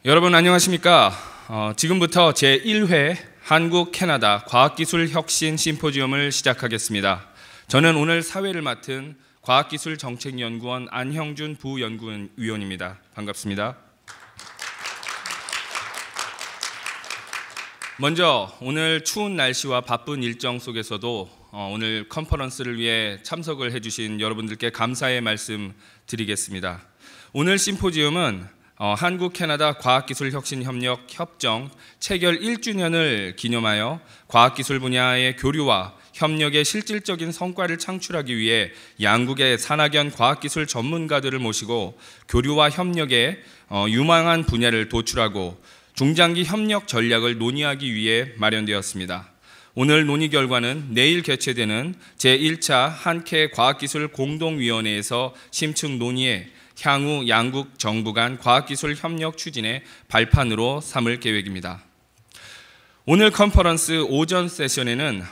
여러분 안녕하십니까? 지금부터 제1회 한국-캐나다 과학기술혁신심포지엄을 시작하겠습니다. 저는 오늘 사회를 맡은 과학기술정책연구원 안형준 부연구위원입니다. 반갑습니다. 먼저 오늘 추운 날씨와 바쁜 일정 속에서도 오늘 컨퍼런스를 위해 참석을 해주신 여러분들께 감사의 말씀 드리겠습니다. 오늘 심포지엄은 한국-캐나다 과학기술혁신협력 협정 체결 1주년을 기념하여 과학기술 분야의 교류와 협력의 실질적인 성과를 창출하기 위해 양국의 산학연 과학기술 전문가들을 모시고 교류와 협력의 유망한 분야를 도출하고 중장기 협력 전략을 논의하기 위해 마련되었습니다. 오늘 논의 결과는 내일 개최되는 제1차 한-캐 과학기술 공동위원회에서 심층 논의해 향후 양국 정부 간 과학기술 협력 추진의 발판으로 삼을 계획입니다. 오늘 컨퍼런스 오전 세션에는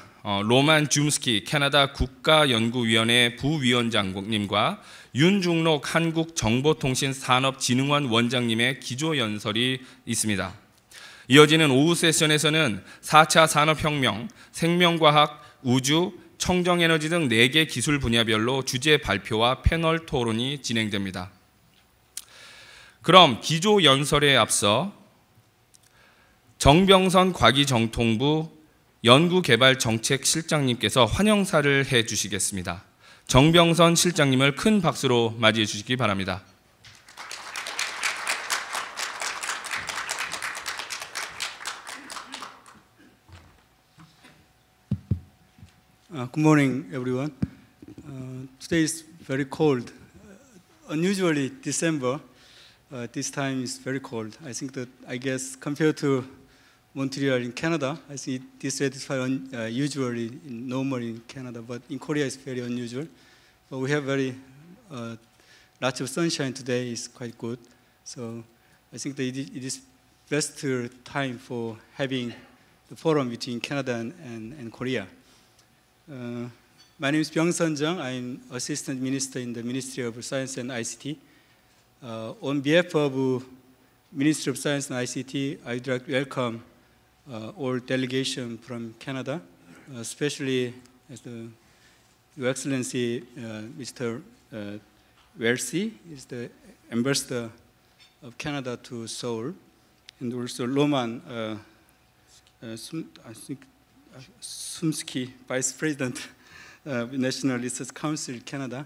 로만 줌스키 캐나다 국가연구위원회 부위원장님과 윤중록 한국정보통신산업진흥원 원장님의 기조연설이 있습니다. 이어지는 오후 세션에서는 4차 산업혁명, 생명과학, 우주, 청정에너지 등 4개 기술 분야별로 주제 발표와 패널 토론이 진행됩니다. 그럼 기조연설에 앞서 정병선 과기정통부 연구개발정책실장님께서 환영사를 해주시겠습니다. 정병선 실장님을 큰 박수로 맞이해 주시기 바랍니다. Good morning, everyone. Today is very cold. Unusually, December, this time is very cold. I guess compared to Montreal in Canada, I think this weather is usually normal in Canada, but in Korea it's very unusual. But we have lots of sunshine today. It's quite good. So I think that it is best time for having the forum between Canada and Korea. My name is Byung-sun Jung. I'm Assistant Minister in the Ministry of Science and ICT. On behalf of Ministry of Science and ICT, I would like to welcome all delegation from Canada, especially Your Excellency Mr. Welsi is the Ambassador of Canada to Seoul, and also Roman Szumski, Vice President of National Research Council Canada,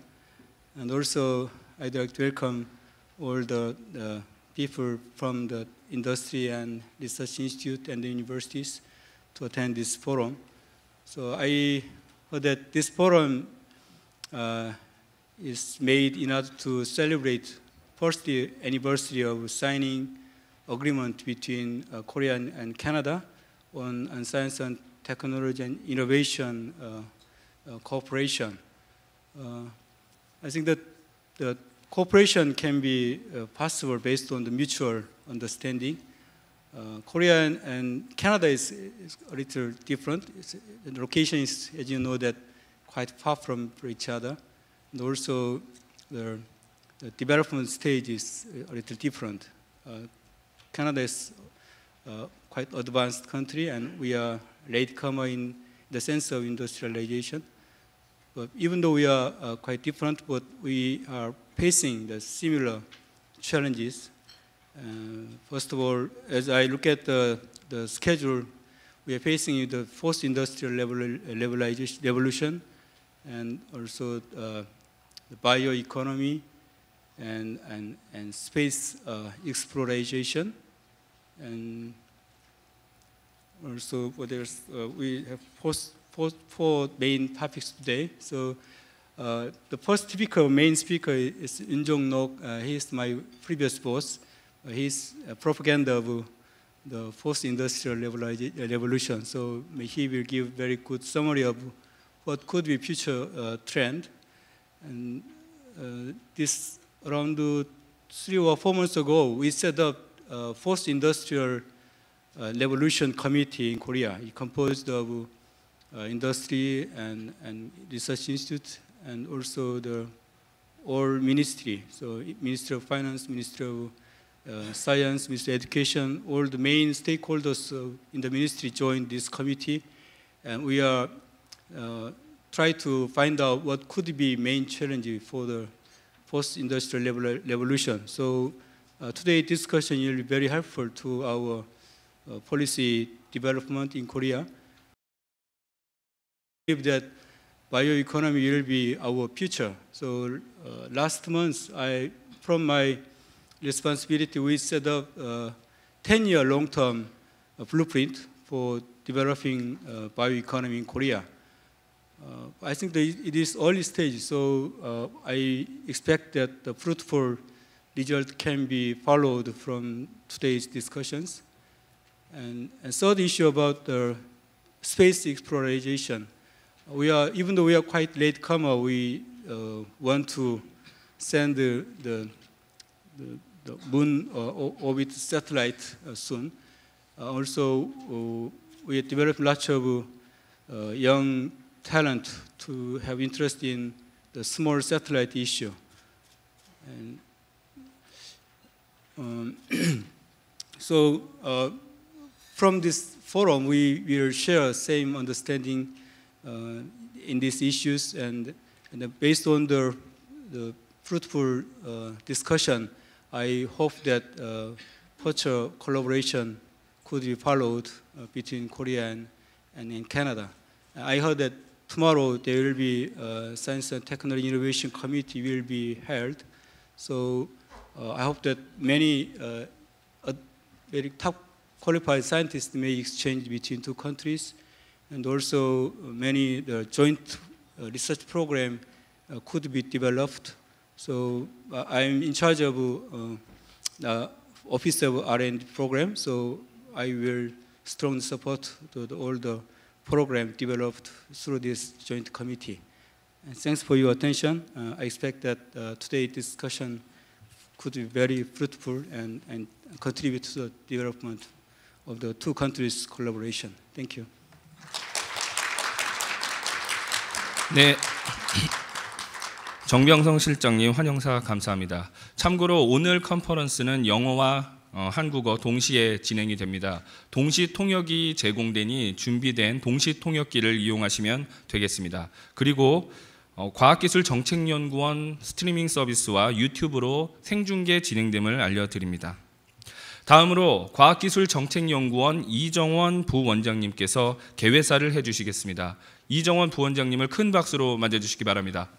and also I'd like to welcome all the people from the industry and research institute and the universities to attend this forum. So I heard that this forum is made in order to celebrate first the anniversary of signing agreement between Korea and Canada on science and technology and innovation cooperation. I think that the cooperation can be possible based on the mutual understanding. Korea and Canada is a little different. The location is, as you know, that quite far from each other. And also the development stage is a little different. Canada is quite advanced country, and we are latecomer in the sense of industrialization. But even though we are quite different, but we are facing the similar challenges. First of all, as I look at the schedule, we are facing the fourth industrial revolution, and also the bioeconomy and space exploration, and also we have four main topics today. So the first main speaker is Yoon Jong-nok. He is my previous boss. He's a propaganda of the fourth industrial revolution. So he will give very good summary of what could be future trend. And this around 3 or 4 months ago, we set up fourth industrial revolution committee in Korea. It composed of industry and research institute, and also the all ministry. So Ministry of Finance, Ministry of Science, Ministry of Education, all the main stakeholders in the ministry joined this committee, and we are try to find out what could be main challenge for the post-industrial revolution. So today's discussion will be very helpful to our policy development in Korea. I believe that bioeconomy will be our future. So last month, from my responsibility, we set up a 10-year long-term blueprint for developing bioeconomy in Korea. I think that it is early stage, so I expect that the fruitful result can be followed from today's discussions. And third issue about the space exploration. Even though we are quite latecomer, we want to send the moon orbit satellite soon. Also, we have developed lots of young talent to have interest in the small satellite issue. And so from this forum, we will share same understanding in these issues, and based on the fruitful discussion, I hope that future collaboration could be followed between Korea and in Canada. I heard that tomorrow there will be Science and Technology Innovation Committee will be held. So I hope that many very top qualified scientists may exchange between two countries, and also many joint research program could be developed. So I'm in charge of the Office of R&D program, so I will strongly support all the program developed through this joint committee. And thanks for your attention. I expect that today's discussion could be very fruitful and contribute to the development of the two countries' collaboration. Thank you. 네. 정병성 실장님 환영사 감사합니다. 참고로 오늘 컨퍼런스는 영어와 한국어 동시에 진행이 됩니다. 동시 통역이 제공되니 준비된 동시 통역기를 이용하시면 되겠습니다. 그리고 과학기술정책연구원 스트리밍 서비스와 유튜브로 생중계 진행됨을 알려드립니다. 다음으로 과학기술정책연구원 이정원 부원장님께서 개회사를 해주시겠습니다. 이정원 부원장님을 큰 박수로 맞아주시기 바랍니다.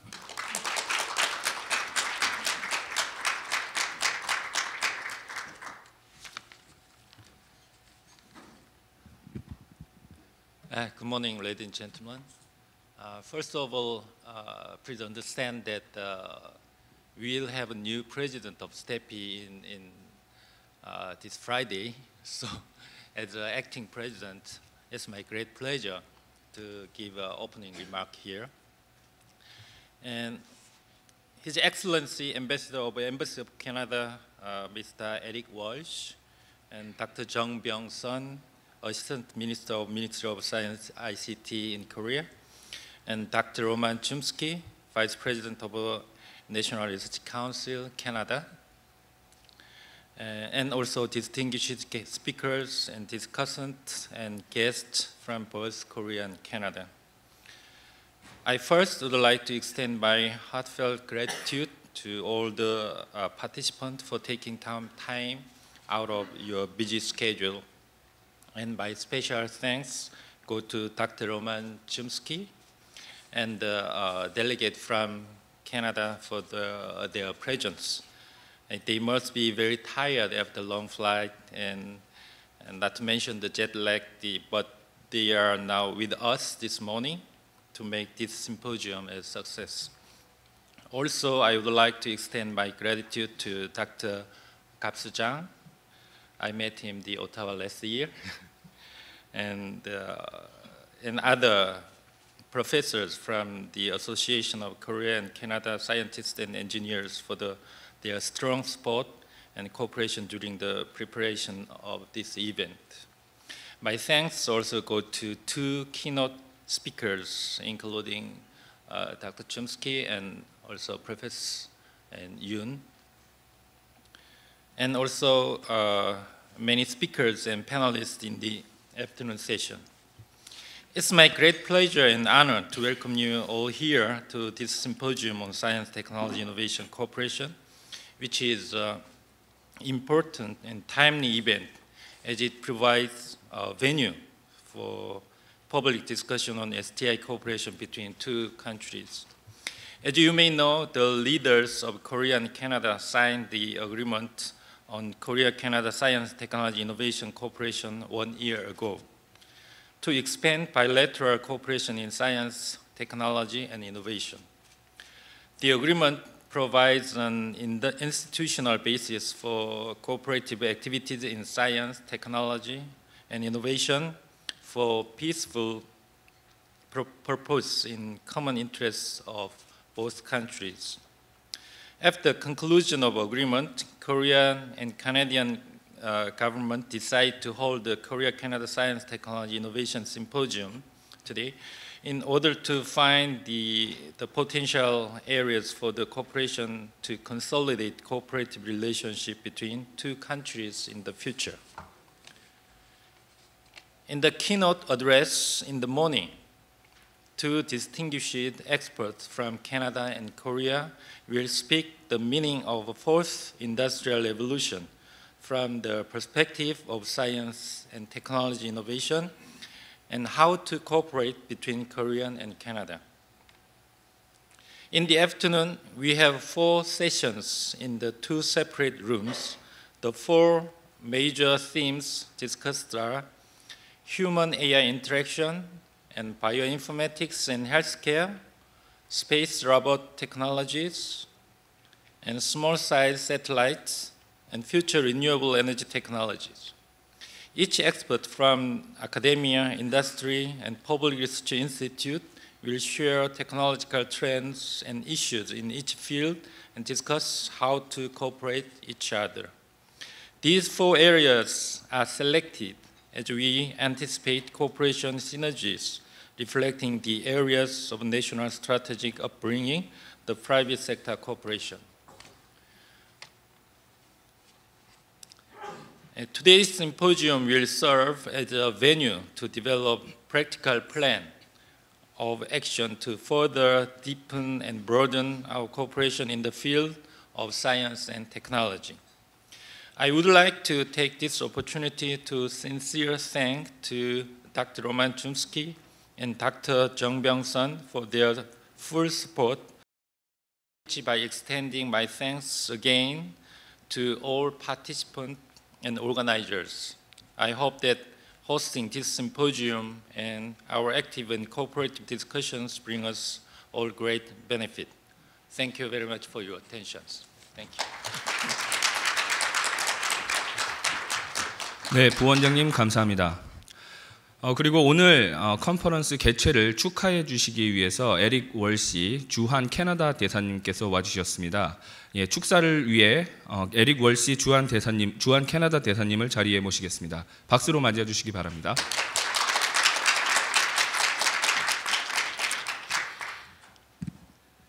Good morning, ladies and gentlemen. First of all, please understand that we'll have a new president of STEPI in this Friday. So, as acting president, it's my great pleasure to give an opening remark here. And His Excellency Ambassador of Embassy of Canada, Mr. Eric Walsh, and Dr. Jung Byung-sun, Assistant Minister of Ministry of Science ICT in Korea, and Dr. Roman Szumski, Vice President of National Research Council, Canada, and also distinguished speakers and discussants and guests from both Korea and Canada. I first would like to extend my heartfelt gratitude to all the participants for taking time out of your busy schedule. And my special thanks go to Dr. Roman Szumski and the delegate from Canada for their presence. And they must be very tired after long flight and not to mention the jet lag, but they are now with us this morning to make this symposium a success. Also, I would like to extend my gratitude to Dr. Kapsu-jang. I met him in Ottawa last year. and other professors from the Association of Korea and Canada Scientists and Engineers for their strong support and cooperation during the preparation of this event. My thanks also go to two keynote speakers, including Dr. Szumski and also Professor Yoon. and also many speakers and panelists in the afternoon session. It's my great pleasure and honor to welcome you all here to this symposium on science, technology, innovation, cooperation, which is an important and timely event as it provides a venue for public discussion on STI cooperation between two countries. As you may know, the leaders of Korea and Canada signed the agreement on Korea-Canada Science, Technology, Innovation Cooperation 1 year ago to expand bilateral cooperation in science, technology, and innovation. The agreement provides an institutional basis for cooperative activities in science, technology, and innovation for peaceful purpose in common interests of both countries. After conclusion of agreement, Korean and Canadian government decide to hold the Korea-Canada Science, Technology, Innovation Symposium today in order to find the potential areas for the cooperation to consolidate cooperative relationship between two countries in the future. In the keynote address in the morning, two distinguished experts from Canada and Korea will speak the meaning of a fourth industrial revolution from the perspective of science and technology innovation and how to cooperate between Korea and Canada. In the afternoon, we have 4 sessions in the 2 separate rooms. The 4 major themes discussed are human-AI interaction and bioinformatics and healthcare, space robot technologies, and small-size satellites, and future renewable energy technologies. Each expert from academia, industry, and public research institute will share technological trends and issues in each field and discuss how to cooperate each other. These 4 areas are selected as we anticipate cooperation synergies reflecting the areas of national strategic upbringing, the private sector cooperation. Today's symposium will serve as a venue to develop practical plan of action to further deepen and broaden our cooperation in the field of science and technology. I would like to take this opportunity to sincerely thank to Dr. Roman Szumski and Dr. Jung Byung-sun for their full support by extending my thanks again to all participants and organizers. I hope that hosting this symposium and our active and cooperative discussions bring us all great benefit. Thank you very much for your attention. Thank you. 네, 부원장님 감사합니다. 그리고 오늘 컨퍼런스 개최를 축하해 주시기 위해서 에릭 월시 주한 캐나다 대사님께서 와주셨습니다. 예, 축사를 위해 에릭 월시 주한 캐나다 대사님을 자리에 모시겠습니다. 박수로 맞이해 주시기 바랍니다.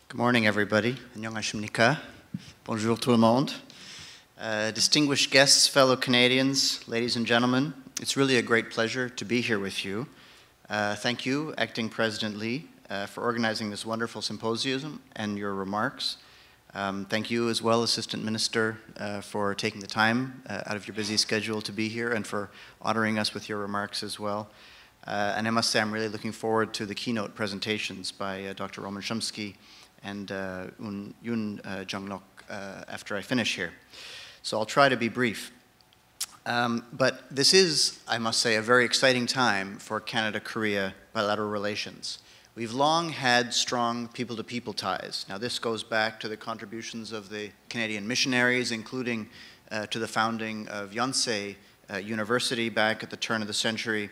Good morning, everybody. 안녕하십니까? Bonjour tout le monde. Distinguished guests, fellow Canadians, ladies and gentlemen, it's really a great pleasure to be here with you. Thank you, Acting President Lee, for organizing this wonderful symposium and your remarks. Thank you as well, Assistant Minister, for taking the time out of your busy schedule to be here and for honoring us with your remarks as well. And I must say I'm really looking forward to the keynote presentations by Dr. Roman Szumski and Yoon Jung-nok after I finish here. So I'll try to be brief. But this is, I must say, a very exciting time for Canada-Korea bilateral relations. We've long had strong people-to-people ties. Now this goes back to the contributions of the Canadian missionaries, including to the founding of Yonsei University back at the turn of the century.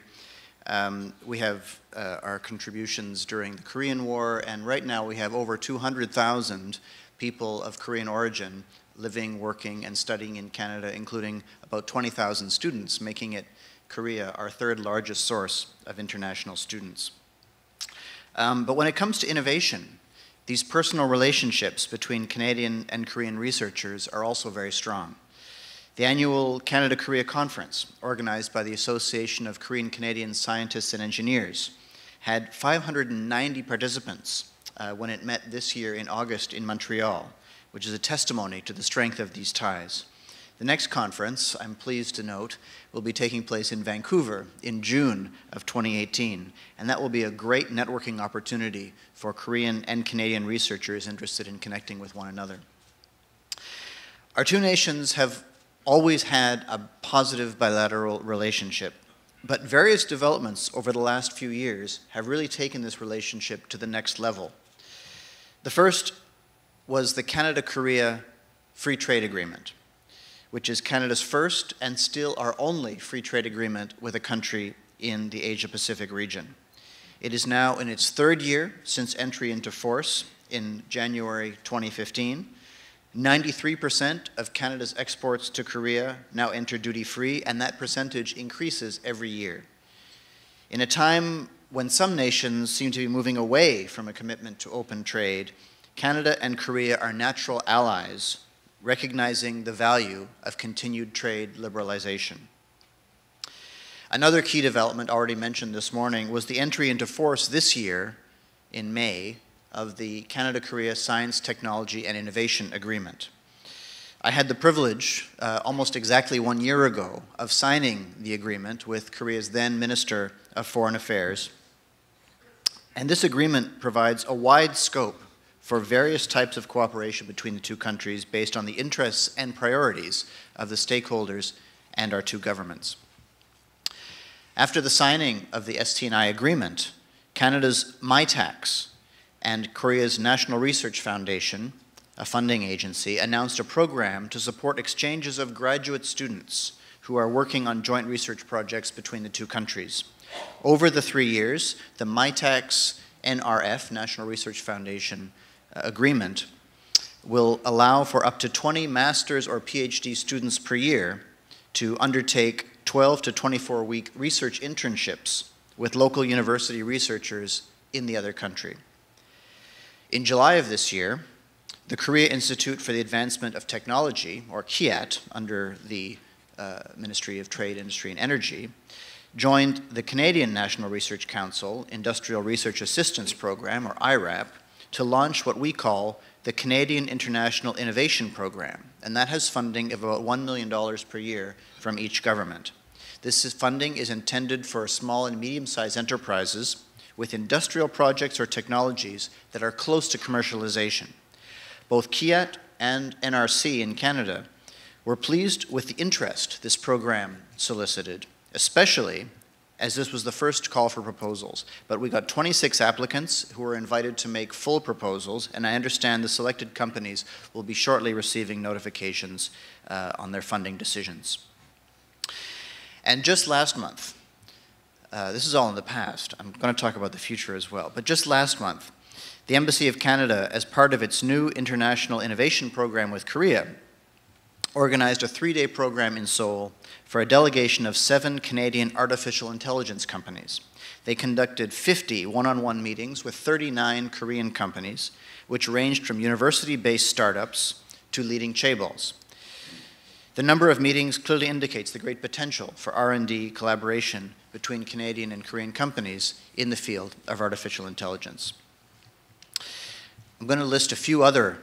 We have our contributions during the Korean War, and right now we have over 200,000 people of Korean origin living, working, and studying in Canada, including about 20,000 students, making it Korea our 3rd largest source of international students. But when it comes to innovation, these personal relationships between Canadian and Korean researchers are also very strong. The annual Canada-Korea Conference, organized by the Association of Korean-Canadian Scientists and Engineers, had 590 participants when it met this year in August in Montreal, which is a testimony to the strength of these ties. The next conference, I'm pleased to note, will be taking place in Vancouver in June of 2018, and that will be a great networking opportunity for Korean and Canadian researchers interested in connecting with one another. Our two nations have always had a positive bilateral relationship, but various developments over the last few years have really taken this relationship to the next level. The first was the Canada-Korea Free Trade Agreement, which is Canada's first and still our only free trade agreement with a country in the Asia-Pacific region. It is now in its third year since entry into force in January 2015. 93% of Canada's exports to Korea now enter duty-free, and that percentage increases every year. In a time when some nations seem to be moving away from a commitment to open trade, Canada and Korea are natural allies, recognizing the value of continued trade liberalization. Another key development already mentioned this morning was the entry into force this year, in May, of the Canada-Korea Science, Technology, and Innovation Agreement. I had the privilege, almost exactly 1 year ago, of signing the agreement with Korea's then Minister of Foreign Affairs. And this agreement provides a wide scope for various types of cooperation between the two countries based on the interests and priorities of the stakeholders and our two governments. After the signing of the ST&I agreement, Canada's MyTax and Korea's National Research Foundation, a funding agency, announced a program to support exchanges of graduate students who are working on joint research projects between the two countries. Over the 3 years, the MyTax NRF, National Research Foundation, agreement will allow for up to 20 master's or PhD students per year to undertake 12 to 24-week research internships with local university researchers in the other country. In July of this year, the Korea Institute for the Advancement of Technology, or KIAT, under the Ministry of Trade, Industry, and Energy, joined the Canadian National Research Council Industrial Research Assistance Program, or IRAP, to launch what we call the Canadian International Innovation Program, and that has funding of about $1 million per year from each government. This funding is intended for small and medium-sized enterprises with industrial projects or technologies that are close to commercialization. Both KIAT and NRC in Canada were pleased with the interest this program solicited, especially as this was the first call for proposals. But we got 26 applicants who were invited to make full proposals, and I understand the selected companies will be shortly receiving notifications on their funding decisions. And just last month, this is all in the past, I'm going to talk about the future as well, but just last month, the Embassy of Canada, as part of its new international innovation program with Korea, organized a 3-day program in Seoul for a delegation of 7 Canadian artificial intelligence companies. They conducted 50 one-on-one meetings with 39 Korean companies, which ranged from university-based startups to leading chaebols. The number of meetings clearly indicates the great potential for R&D collaboration between Canadian and Korean companies in the field of artificial intelligence. I'm going to list a few other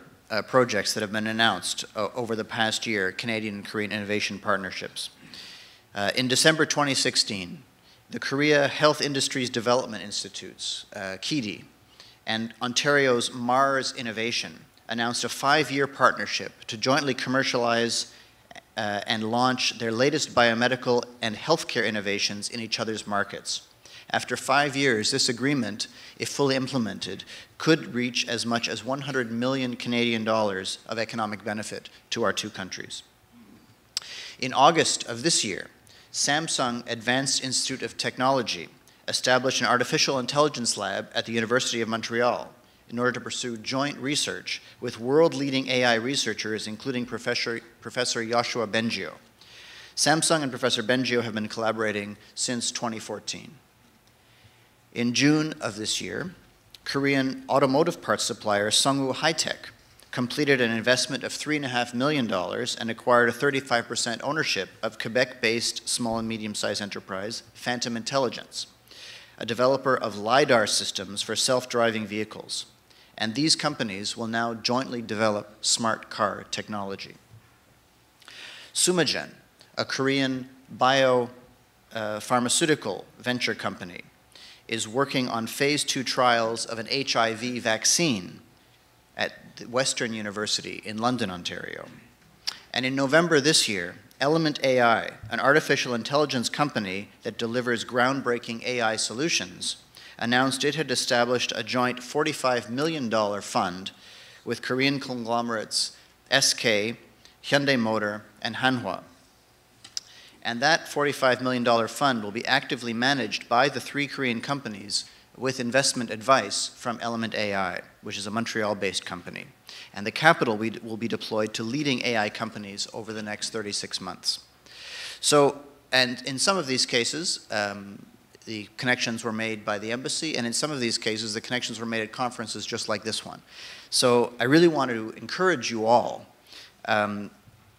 projects that have been announced over the past year, Canadian and Korean innovation partnerships. In December 2016, the Korea Health Industries Development Institutes, KIDI, and Ontario's Mars Innovation announced a 5-year partnership to jointly commercialize and launch their latest biomedical and healthcare innovations in each other's markets. After 5 years, this agreement, if fully implemented, could reach as much as 100 million Canadian dollars of economic benefit to our two countries. In August of this year, Samsung Advanced Institute of Technology established an artificial intelligence lab at the University of Montreal in order to pursue joint research with world-leading AI researchers, including Professor Yoshua Bengio. Samsung and Professor Bengio have been collaborating since 2014. In June of this year, Korean automotive parts supplier Sungwoo High-Tech completed an investment of $3.5 million and acquired a 35% ownership of Quebec-based small and medium-sized enterprise, Phantom Intelligence, a developer of LiDAR systems for self-driving vehicles. And these companies will now jointly develop smart car technology. Sumagen, a Korean biopharmaceutical venture company, is working on phase 2 trials of an HIV vaccine at Western University in London, Ontario. And in November this year, Element AI, an artificial intelligence company that delivers groundbreaking AI solutions, announced it had established a joint $45 million fund with Korean conglomerates SK, Hyundai Motor, and Hanwha. And that $45 million fund will be actively managed by the 3 Korean companies with investment advice from Element AI, which is a Montreal-based company. And the capital will be deployed to leading AI companies over the next 36 months. So, and in some of these cases, the connections were made by the embassy, and in some of these cases, the connections were made at conferences just like this one. So I really want to encourage you all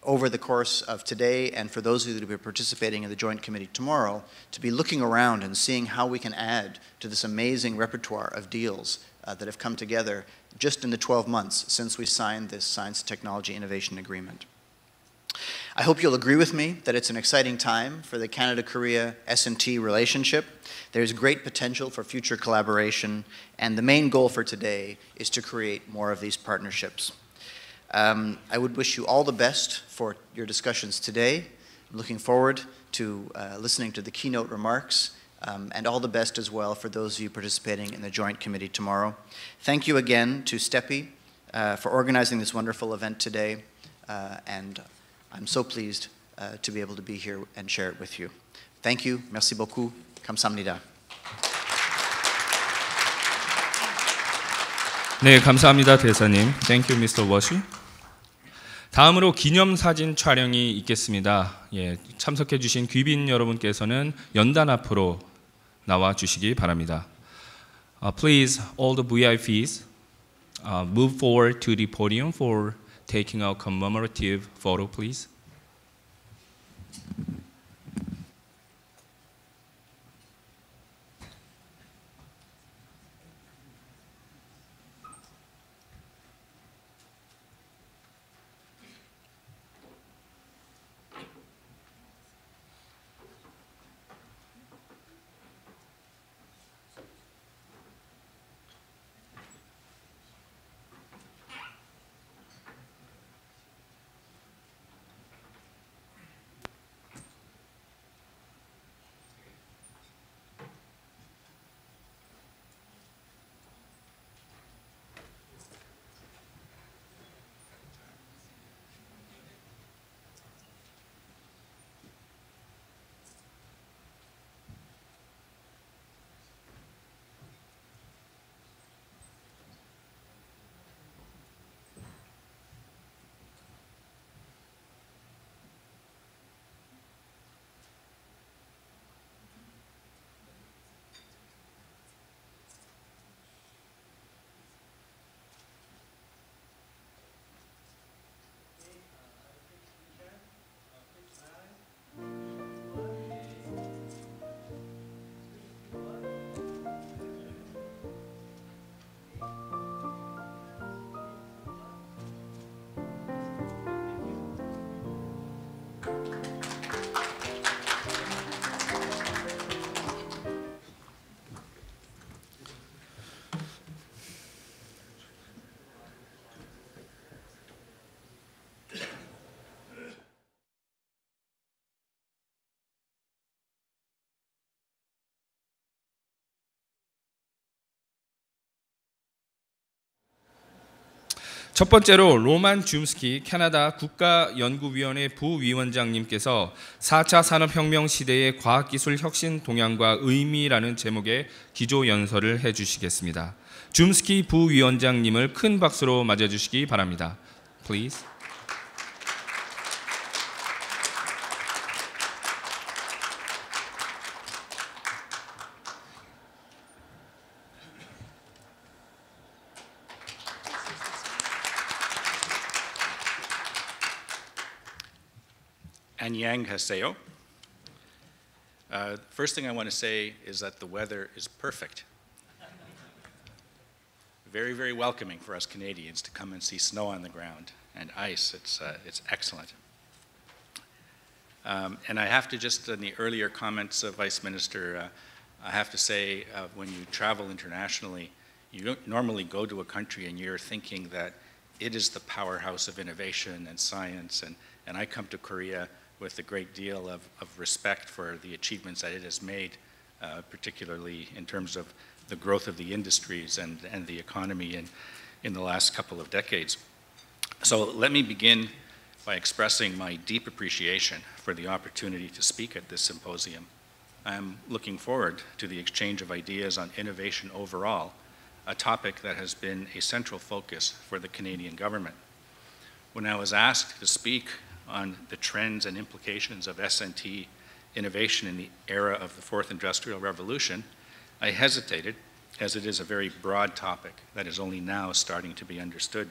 over the course of today, and for those of you that will be participating in the Joint Committee tomorrow, to be looking around and seeing how we can add to this amazing repertoire of deals that have come together just in the 12 months since we signed this Science and Technology Innovation Agreement. I hope you'll agree with me that it's an exciting time for the Canada-Korea S&T relationship. There's great potential for future collaboration, and the main goal for today is to create more of these partnerships. I would wish you all the best for your discussions today. I'm looking forward to listening to the keynote remarks, and all the best as well for those of you participating in the Joint Committee tomorrow. Thank you again to STEPI for organizing this wonderful event today, and I'm so pleased to be able to be here and share it with you. Thank you. Merci beaucoup. 감사합니다. 네, 감사합니다, 대사님. Thank you, Mr. Washi. 다음으로 기념사진 촬영이 있겠습니다. 예, 참석해 주신 귀빈 여러분께서는 연단 앞으로 나와 주시기 바랍니다. Please, all the VIPs, move forward to the podium for taking a commemorative photo, please. 첫 번째로 로만 줌스키 캐나다 국가연구위원회 부위원장님께서 4차 산업혁명 시대의 과학기술 혁신 동향과 의미라는 제목의 기조연설을 해주시겠습니다. 줌스키 부위원장님을 큰 박수로 맞아주시기 바랍니다. Please. Annyeonghaseyo. First thing I want to say is that the weather is perfect. Very, very welcoming for us Canadians to come and see snow on the ground and ice. It's excellent. And I have to just, in the earlier comments of Vice Minister, I have to say when you travel internationally, you don't normally go to a country and you're thinking that it is the powerhouse of innovation and science, and I come to Korea with a great deal of respect for the achievements that it has made, particularly in terms of the growth of the industries and the economy in the last couple of decades. So let me begin by expressing my deep appreciation for the opportunity to speak at this symposium. I'm looking forward to the exchange of ideas on innovation overall, a topic that has been a central focus for the Canadian government. When I was asked to speak on the trends and implications of S&T innovation in the era of the Fourth Industrial Revolution, I hesitated, as it is a very broad topic that is only now starting to be understood.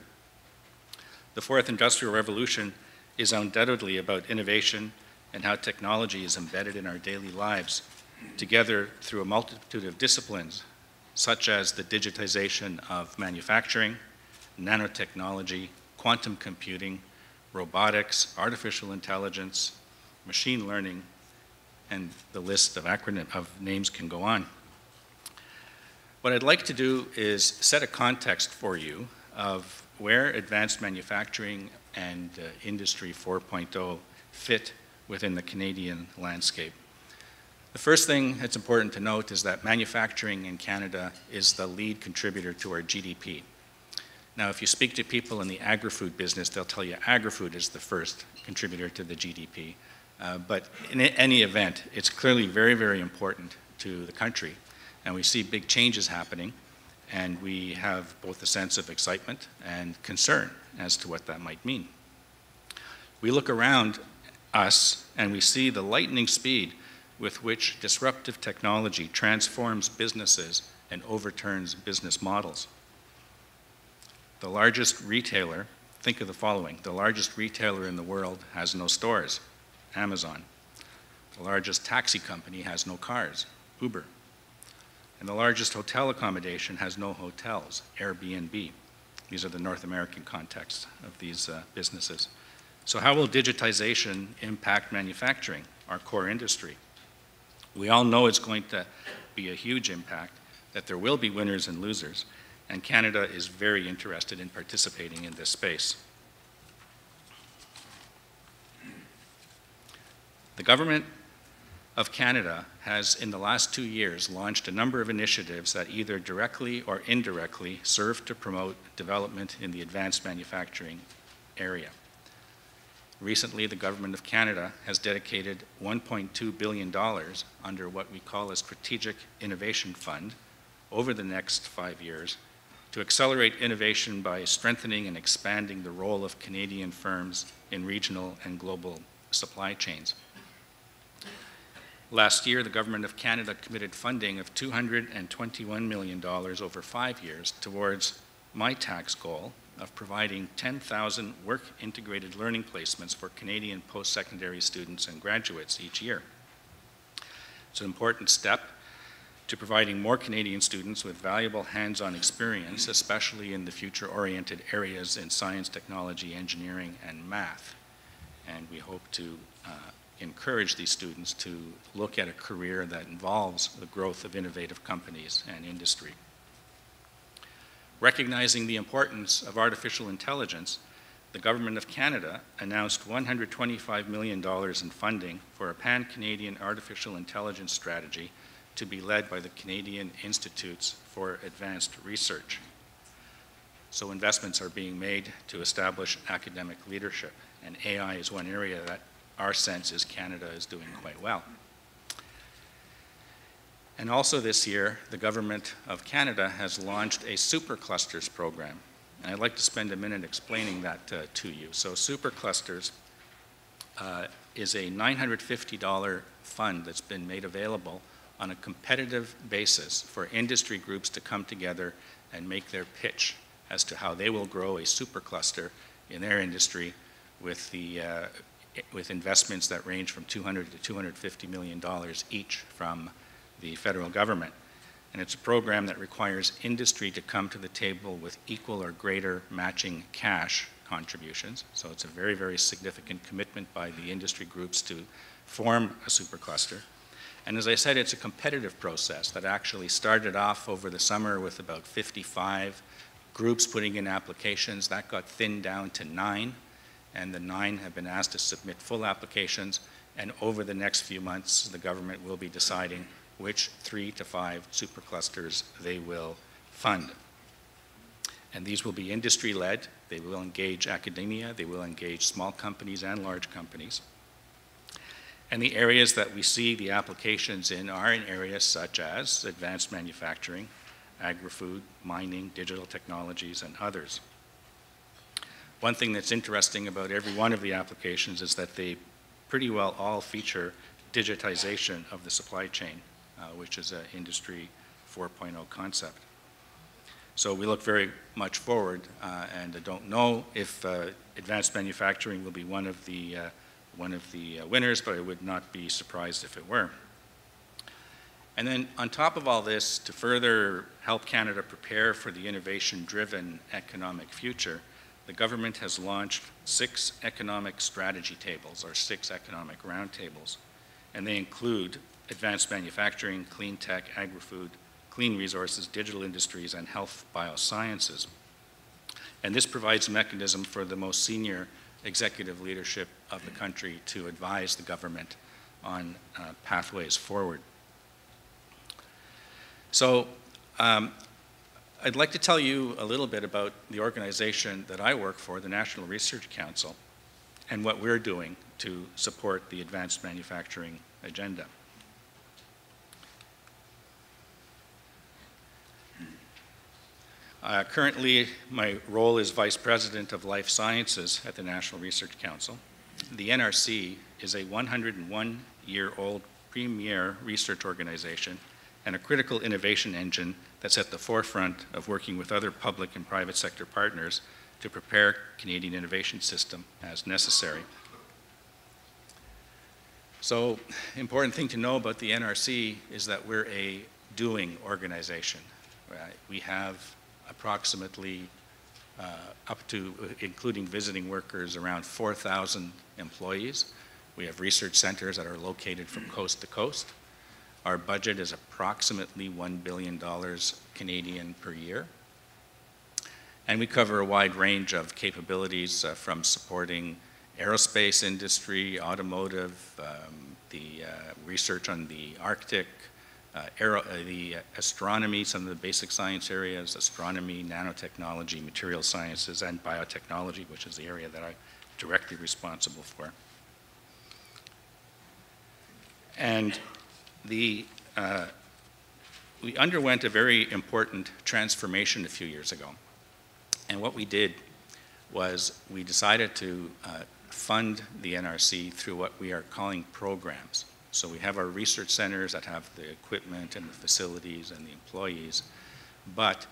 The Fourth Industrial Revolution is undoubtedly about innovation and how technology is embedded in our daily lives, together through a multitude of disciplines, such as the digitization of manufacturing, nanotechnology, quantum computing, robotics, artificial intelligence, machine learning, and the list of names can go on. What I'd like to do is set a context for you of where advanced manufacturing and Industry 4.0 fit within the Canadian landscape. The first thing that's important to note is that manufacturing in Canada is the lead contributor to our GDP. Now, if you speak to people in the agri-food business, they'll tell you agri-food is the first contributor to the GDP. But in any event, it's clearly very, very important to the country. And we see big changes happening, and we have both a sense of excitement and concern as to what that might mean. We look around us and we see the lightning speed with which disruptive technology transforms businesses and overturns business models. The largest retailer, think of the following, the largest retailer in the world has no stores, Amazon. The largest taxi company has no cars, Uber. And the largest hotel accommodation has no hotels, Airbnb. These are the North American contexts of these businesses. So how will digitization impact manufacturing, our core industry? We all know it's going to be a huge impact, that there will be winners and losers, and Canada is very interested in participating in this space. The government of Canada has, in the last 2 years, launched a number of initiatives that either directly or indirectly serve to promote development in the advanced manufacturing area. Recently, the Government of Canada has dedicated $1.2 billion under what we call a Strategic Innovation Fund over the next 5 years to accelerate innovation by strengthening and expanding the role of Canadian firms in regional and global supply chains. Last year, the Government of Canada committed funding of $221 million over 5 years towards my tax goal of providing 10,000 work-integrated learning placements for Canadian post-secondary students and graduates each year. It's an important step to providing more Canadian students with valuable hands-on experience, especially in the future-oriented areas in science, technology, engineering, and math. And we hope to encourage these students to look at a career that involves the growth of innovative companies and industry. Recognizing the importance of artificial intelligence, the Government of Canada announced $125 million in funding for a pan-Canadian artificial intelligence strategy to be led by the Canadian Institutes for Advanced Research. So investments are being made to establish academic leadership, and AI is one area that our sense is Canada is doing quite well. And also this year, the Government of Canada has launched a superclusters program. And I'd like to spend a minute explaining that to you. So superclusters is a $950 fund that's been made available on a competitive basis for industry groups to come together and make their pitch as to how they will grow a supercluster in their industry with the with investments that range from $200 to $250 million each from the federal government. And it's a program that requires industry to come to the table with equal or greater matching cash contributions. So it's a very, very significant commitment by the industry groups to form a supercluster. And as I said, it's a competitive process that actually started off over the summer with about 55 groups putting in applications. That got thinned down to 9, and the 9 have been asked to submit full applications. And over the next few months, the government will be deciding which 3 to 5 superclusters they will fund. And these will be industry-led. They will engage academia. They will engage small companies and large companies. And the areas that we see the applications in are in areas such as advanced manufacturing, agri-food, mining, digital technologies, and others. One thing that's interesting about every one of the applications is that they pretty well all feature digitization of the supply chain, which is an Industry 4.0 concept. So we look very much forward, and I don't know if advanced manufacturing will be one of the winners, but I would not be surprised if it were. And then on top of all this, to further help Canada prepare for the innovation-driven economic future, the government has launched 6 economic strategy tables, or 6 economic roundtables, and they include advanced manufacturing, clean tech, agri-food, clean resources, digital industries, and health biosciences. And this provides a mechanism for the most senior executive leadership of the country to advise the government on pathways forward. So I'd like to tell you a little bit about the organization that I work for, the National Research Council, and what we're doing to support the advanced manufacturing agenda. Currently, my role is Vice President of Life Sciences at the National Research Council. The NRC is a 101-year-old premier research organization and a critical innovation engine that's at the forefront of working with other public and private sector partners to prepare Canadian innovation system as necessary. So, important thing to know about the NRC is that we're a doing organization. We have approximately up to, including visiting workers, around 4,000 employees. We have research centers that are located from coast to coast. Our budget is approximately $1 billion Canadian per year. And we cover a wide range of capabilities from supporting aerospace industry, automotive, the research on the Arctic, the astronomy, some of the basic science areas, astronomy, nanotechnology, material sciences, and biotechnology, which is the area that I'm directly responsible for. And we underwent a very important transformation a few years ago. And what we did was we decided to fund the NRC through what we are calling programs. So we have our research centers that have the equipment and the facilities and the employees. But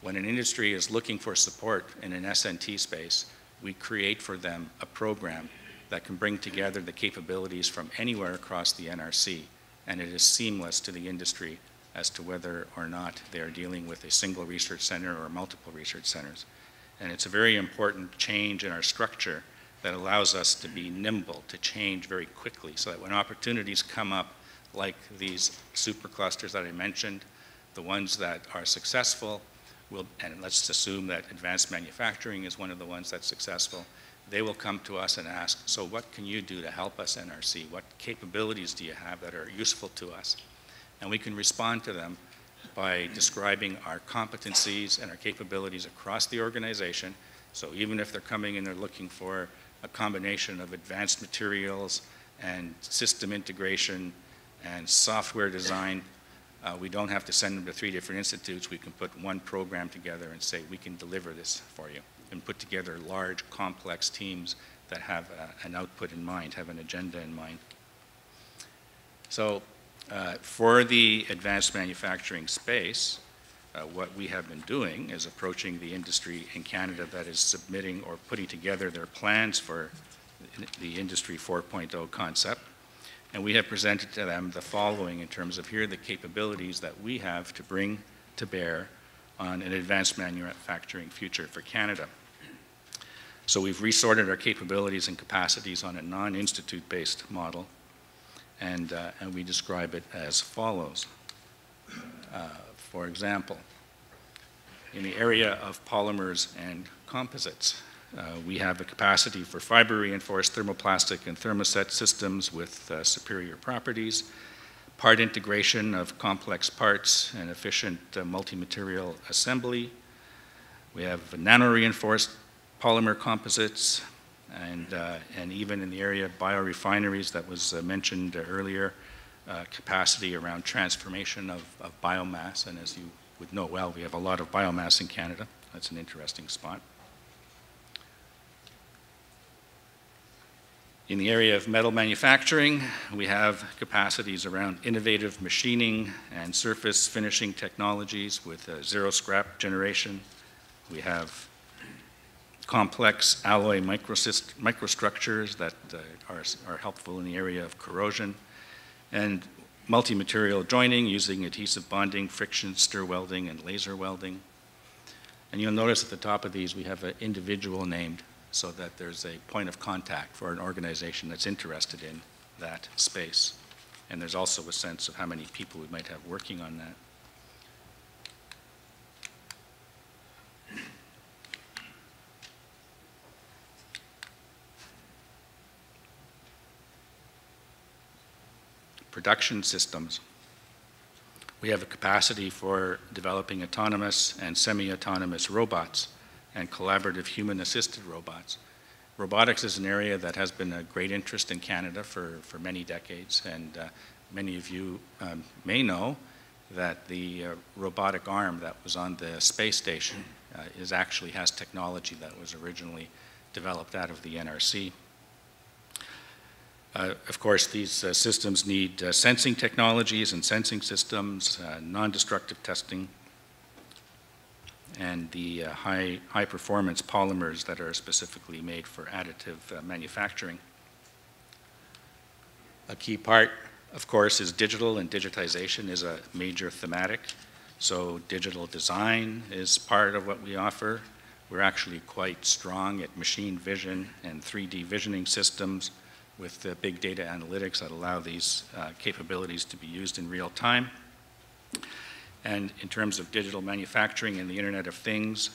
when an industry is looking for support in an SNT space, we create for them a program that can bring together the capabilities from anywhere across the NRC. And it is seamless to the industry as to whether or not they are dealing with a single research center or multiple research centers. And it's a very important change in our structure that allows us to be nimble, to change very quickly, so that when opportunities come up, like these superclusters that I mentioned, the ones that are successful, and let's assume that advanced manufacturing is one of the ones that's successful, they will come to us and ask, so what can you do to help us, NRC? What capabilities do you have that are useful to us? And we can respond to them by describing our competencies and our capabilities across the organization. So even if they're coming and they're looking for a combination of advanced materials and system integration and software design, we don't have to send them to 3 different institutes. We can put one program together and say, we can deliver this for you, and put together large, complex teams that have an output in mind, have an agenda in mind. So for the advanced manufacturing space, what we have been doing is approaching the industry in Canada that is submitting or putting together their plans for the Industry 4.0 concept. And we have presented to them the following in terms of here are the capabilities that we have to bring to bear on an advanced manufacturing future for Canada. So we've resorted our capabilities and capacities on a non-institute-based model, and we describe it as follows. For example, in the area of polymers and composites, we have the capacity for fiber-reinforced thermoplastic and thermoset systems with superior properties, part integration of complex parts and efficient multi-material assembly. We have nano-reinforced polymer composites, and even in the area of biorefineries that was mentioned earlier, capacity around transformation of biomass. And as you would know well, we have a lot of biomass in Canada. That's an interesting spot. In the area of metal manufacturing, we have capacities around innovative machining and surface finishing technologies with zero scrap generation. We have complex alloy microstructures that are helpful in the area of corrosion, and multi-material joining using adhesive bonding, friction, stir welding, and laser welding. And you'll notice at the top of these we have an individual named so that there's a point of contact for an organization that's interested in that space. And there's also a sense of how many people we might have working on that. Production systems. We have a capacity for developing autonomous and semi-autonomous robots and collaborative human-assisted robots. Robotics is an area that has been a great interest in Canada for many decades, and many of you may know that the robotic arm that was on the space station actually has technology that was originally developed out of the NRC. Of course, these systems need sensing technologies and sensing systems, non-destructive testing, and the high-performance polymers that are specifically made for additive manufacturing. A key part, of course, is digital, and digitization is a major thematic. So digital design is part of what we offer. We're actually quite strong at machine vision and 3D visioning systems with big data analytics that allow these capabilities to be used in real time. And in terms of digital manufacturing and the Internet of Things,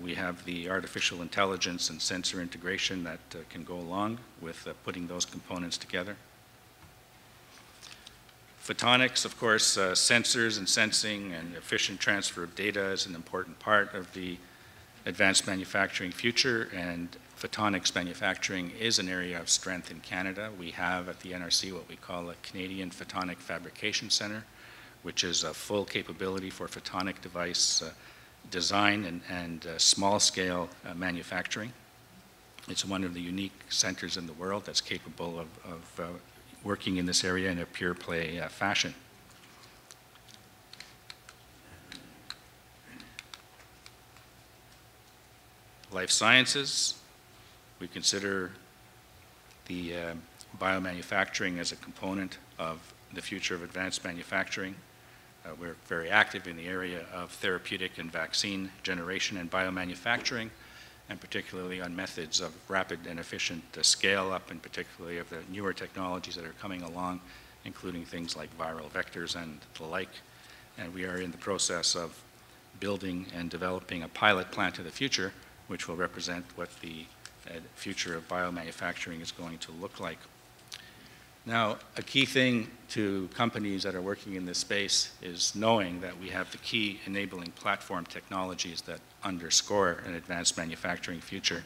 we have the artificial intelligence and sensor integration that can go along with putting those components together. Photonics, of course, sensors and sensing and efficient transfer of data is an important part of the advanced manufacturing future, and photonics manufacturing is an area of strength in Canada. We have at the NRC what we call a Canadian Photonic Fabrication Center, which is a full capability for photonic device design and small-scale manufacturing. It's one of the unique centers in the world that's capable of working in this area in a pure play fashion. Life sciences, we consider the biomanufacturing as a component of the future of advanced manufacturing. We're very active in the area of therapeutic and vaccine generation and biomanufacturing, and particularly on methods of rapid and efficient scale-up, and particularly of the newer technologies that are coming along, including things like viral vectors and the like. And we are in the process of building and developing a pilot plant of the future, which will represent what the future of biomanufacturing is going to look like. Now, a key thing to companies that are working in this space is knowing that we have the key enabling platform technologies that underscore an advanced manufacturing future.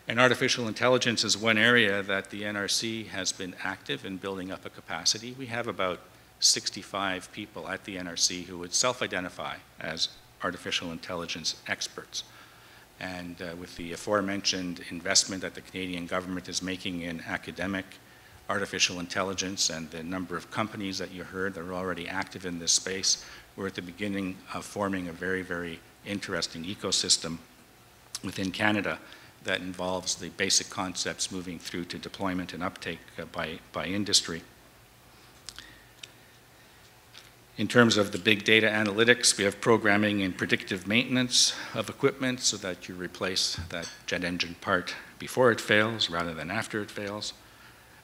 And artificial intelligence is one area that the NRC has been active in building up a capacity. We have about 65 people at the NRC who would self-identify as artificial intelligence experts. And with the aforementioned investment that the Canadian government is making in academic artificial intelligence and the number of companies that you heard that are already active in this space, we're at the beginning of forming a very, very interesting ecosystem within Canada. that involves the basic concepts moving through to deployment and uptake by industry. In terms of the big data analytics, we have programming and predictive maintenance of equipment so that you replace that jet engine part before it fails rather than after it fails,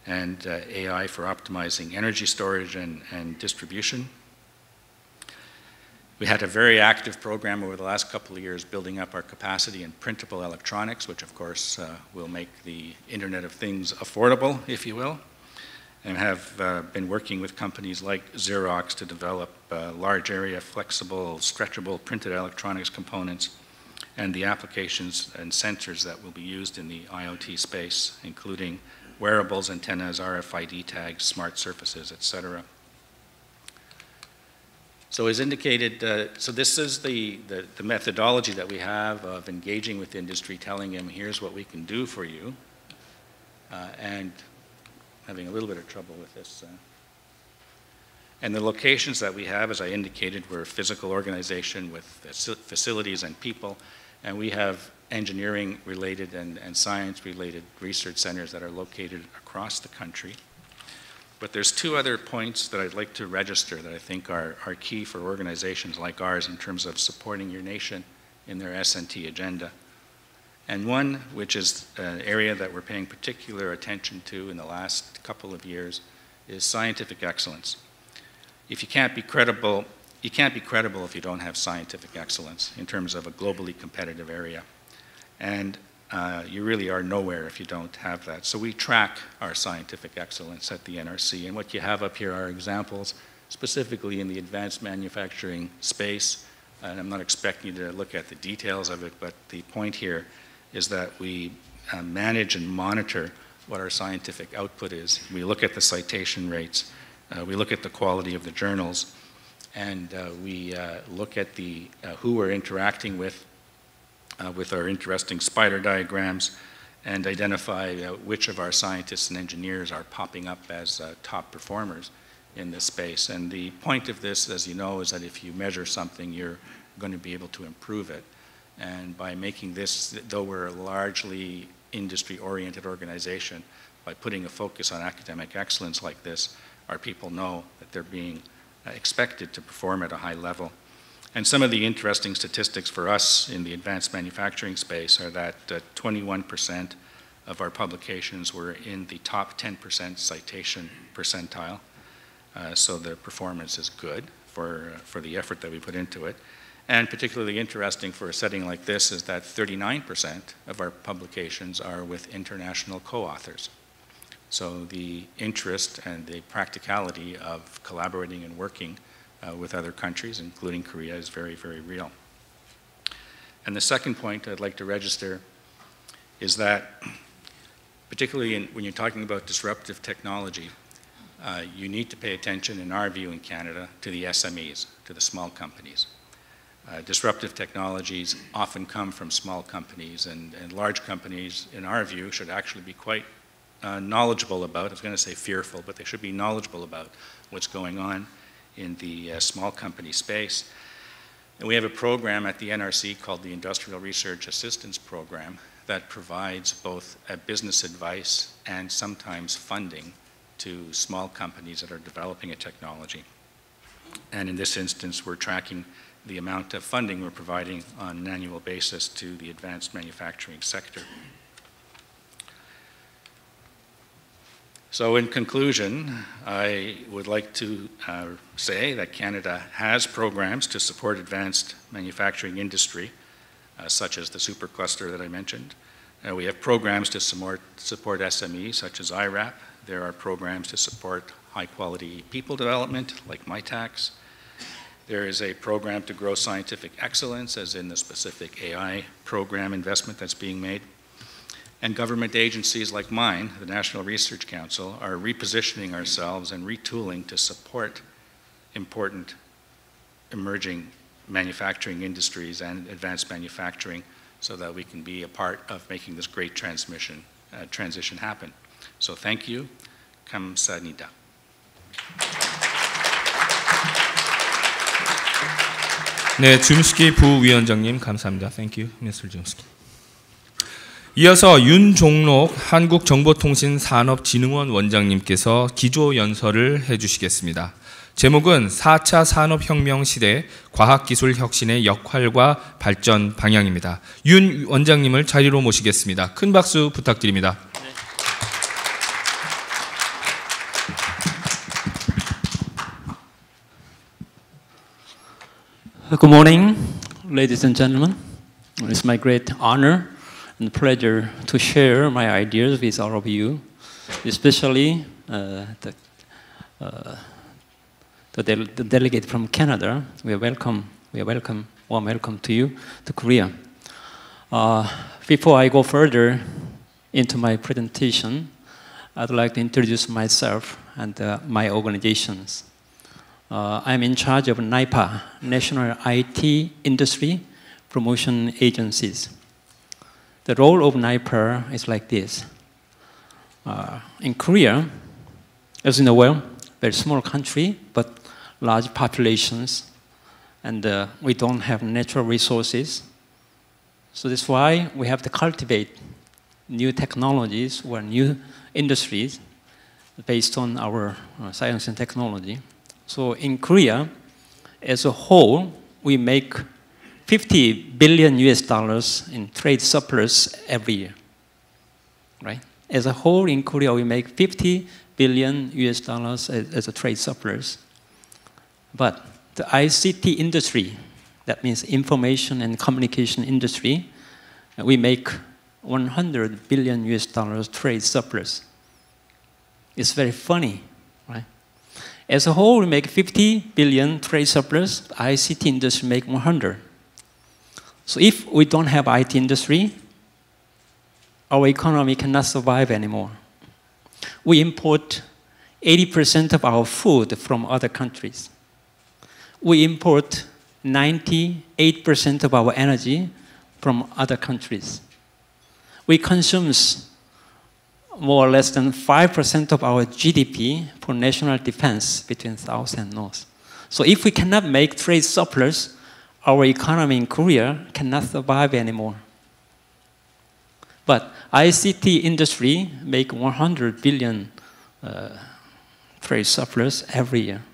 and AI for optimizing energy storage and distribution. We had a very active program over the last couple of years building up our capacity in printable electronics, which of course will make the Internet of Things affordable, if you will, and have been working with companies like Xerox to develop large area, flexible, stretchable printed electronics components and the applications and sensors that will be used in the IoT space, including wearables, antennas, RFID tags, smart surfaces, etc. So as indicated, so this is the methodology that we have of engaging with industry, telling them, here's what we can do for you, and having a little bit of trouble with this. And the locations that we have, as I indicated, we're a physical organization with facilities and people, and we have engineering-related and science-related research centers that are located across the country. But there's two other points that I'd like to register that I think are key for organizations like ours in terms of supporting your nation in their S&T agenda. And one, which is an area that we're paying particular attention to in the last couple of years, is scientific excellence. If you can't be credible, you can't be credible if you don't have scientific excellence in terms of a globally competitive area. And you really are nowhere if you don't have that. So we track our scientific excellence at the NRC, and what you have up here are examples specifically in the advanced manufacturing space, and I'm not expecting you to look at the details of it, but the point here is that we manage and monitor what our scientific output is. We look at the citation rates, we look at the quality of the journals, and we look at the who we're interacting with our interesting spider diagrams, and identify which of our scientists and engineers are popping up as top performers in this space. And the point of this, as you know, is that if you measure something, you're going to be able to improve it. And by making this, though we're a largely industry-oriented organization, by putting a focus on academic excellence like this, our people know that they're being expected to perform at a high level. And some of the interesting statistics for us in the advanced manufacturing space are that 21% of our publications were in the top 10% citation percentile. So the performance is good for the effort that we put into it. And particularly interesting for a setting like this is that 39% of our publications are with international co-authors. So the interest and the practicality of collaborating and working with other countries, including Korea, is very, very real. And the second point I'd like to register is that, particularly when you're talking about disruptive technology, you need to pay attention, in our view in Canada, to the SMEs, to the small companies. Disruptive technologies often come from small companies, and large companies, in our view, should actually be quite knowledgeable about, I was going to say fearful, but they should be knowledgeable about what's going on in the small company space. And we have a program at the NRC called the Industrial Research Assistance Program that provides both business advice and sometimes funding to small companies that are developing a technology. And in this instance, we're tracking the amount of funding we're providing on an annual basis to the advanced manufacturing sector. So in conclusion, I would like to say that Canada has programs to support advanced manufacturing industry, such as the supercluster that I mentioned. We have programs to support SMEs, such as IRAP. There are programs to support high-quality people development, like MyTax. There is a program to grow scientific excellence, as in the specific AI program investment that's being made. And government agencies like mine, the National Research Council, are repositioning ourselves and retooling to support important emerging manufacturing industries and advanced manufacturing so that we can be a part of making this great transition happen. So thank you. 감사합니다. 네, 줌스키 부위원장님 감사합니다. Thank you, Mr. Szumski. 이어서 윤종록 한국정보통신산업진흥원 원장님께서 기조연설을 해주시겠습니다. 제목은 4차 산업혁명시대 과학기술혁신의 역할과 발전 방향입니다. 윤 원장님을 자리로 모시겠습니다. 큰 박수 부탁드립니다. Good morning, ladies and gentlemen. It's my great honor and pleasure to share my ideas with all of you, especially the delegate from Canada. Warm welcome to you, to Korea. Before I go further into my presentation, I'd like to introduce myself and my organizations. I'm in charge of NIPA, National IT Industry Promotion Agencies. The role of NIPA is like this. In Korea, as you know well, very small country, but large populations, and we don't have natural resources. So that's why we have to cultivate new technologies or new industries based on our science and technology. So in Korea, as a whole, we make 50 billion US dollars in trade surplus every year, right? As a whole in Korea, we make 50 billion US dollars as a trade surplus. But the ICT industry, that means information and communication industry, we make 100 billion US dollars trade surplus. It's very funny, right? As a whole, we make 50 billion trade surplus. The ICT industry make 100. So if we don't have IT industry, our economy cannot survive anymore. We import 80% of our food from other countries. We import 98% of our energy from other countries. We consume more or less than 5% of our GDP for national defense between South and North. So if we cannot make trade surplus, our economy in Korea cannot survive anymore. But ICT industry make 100 billion trade surplus every year.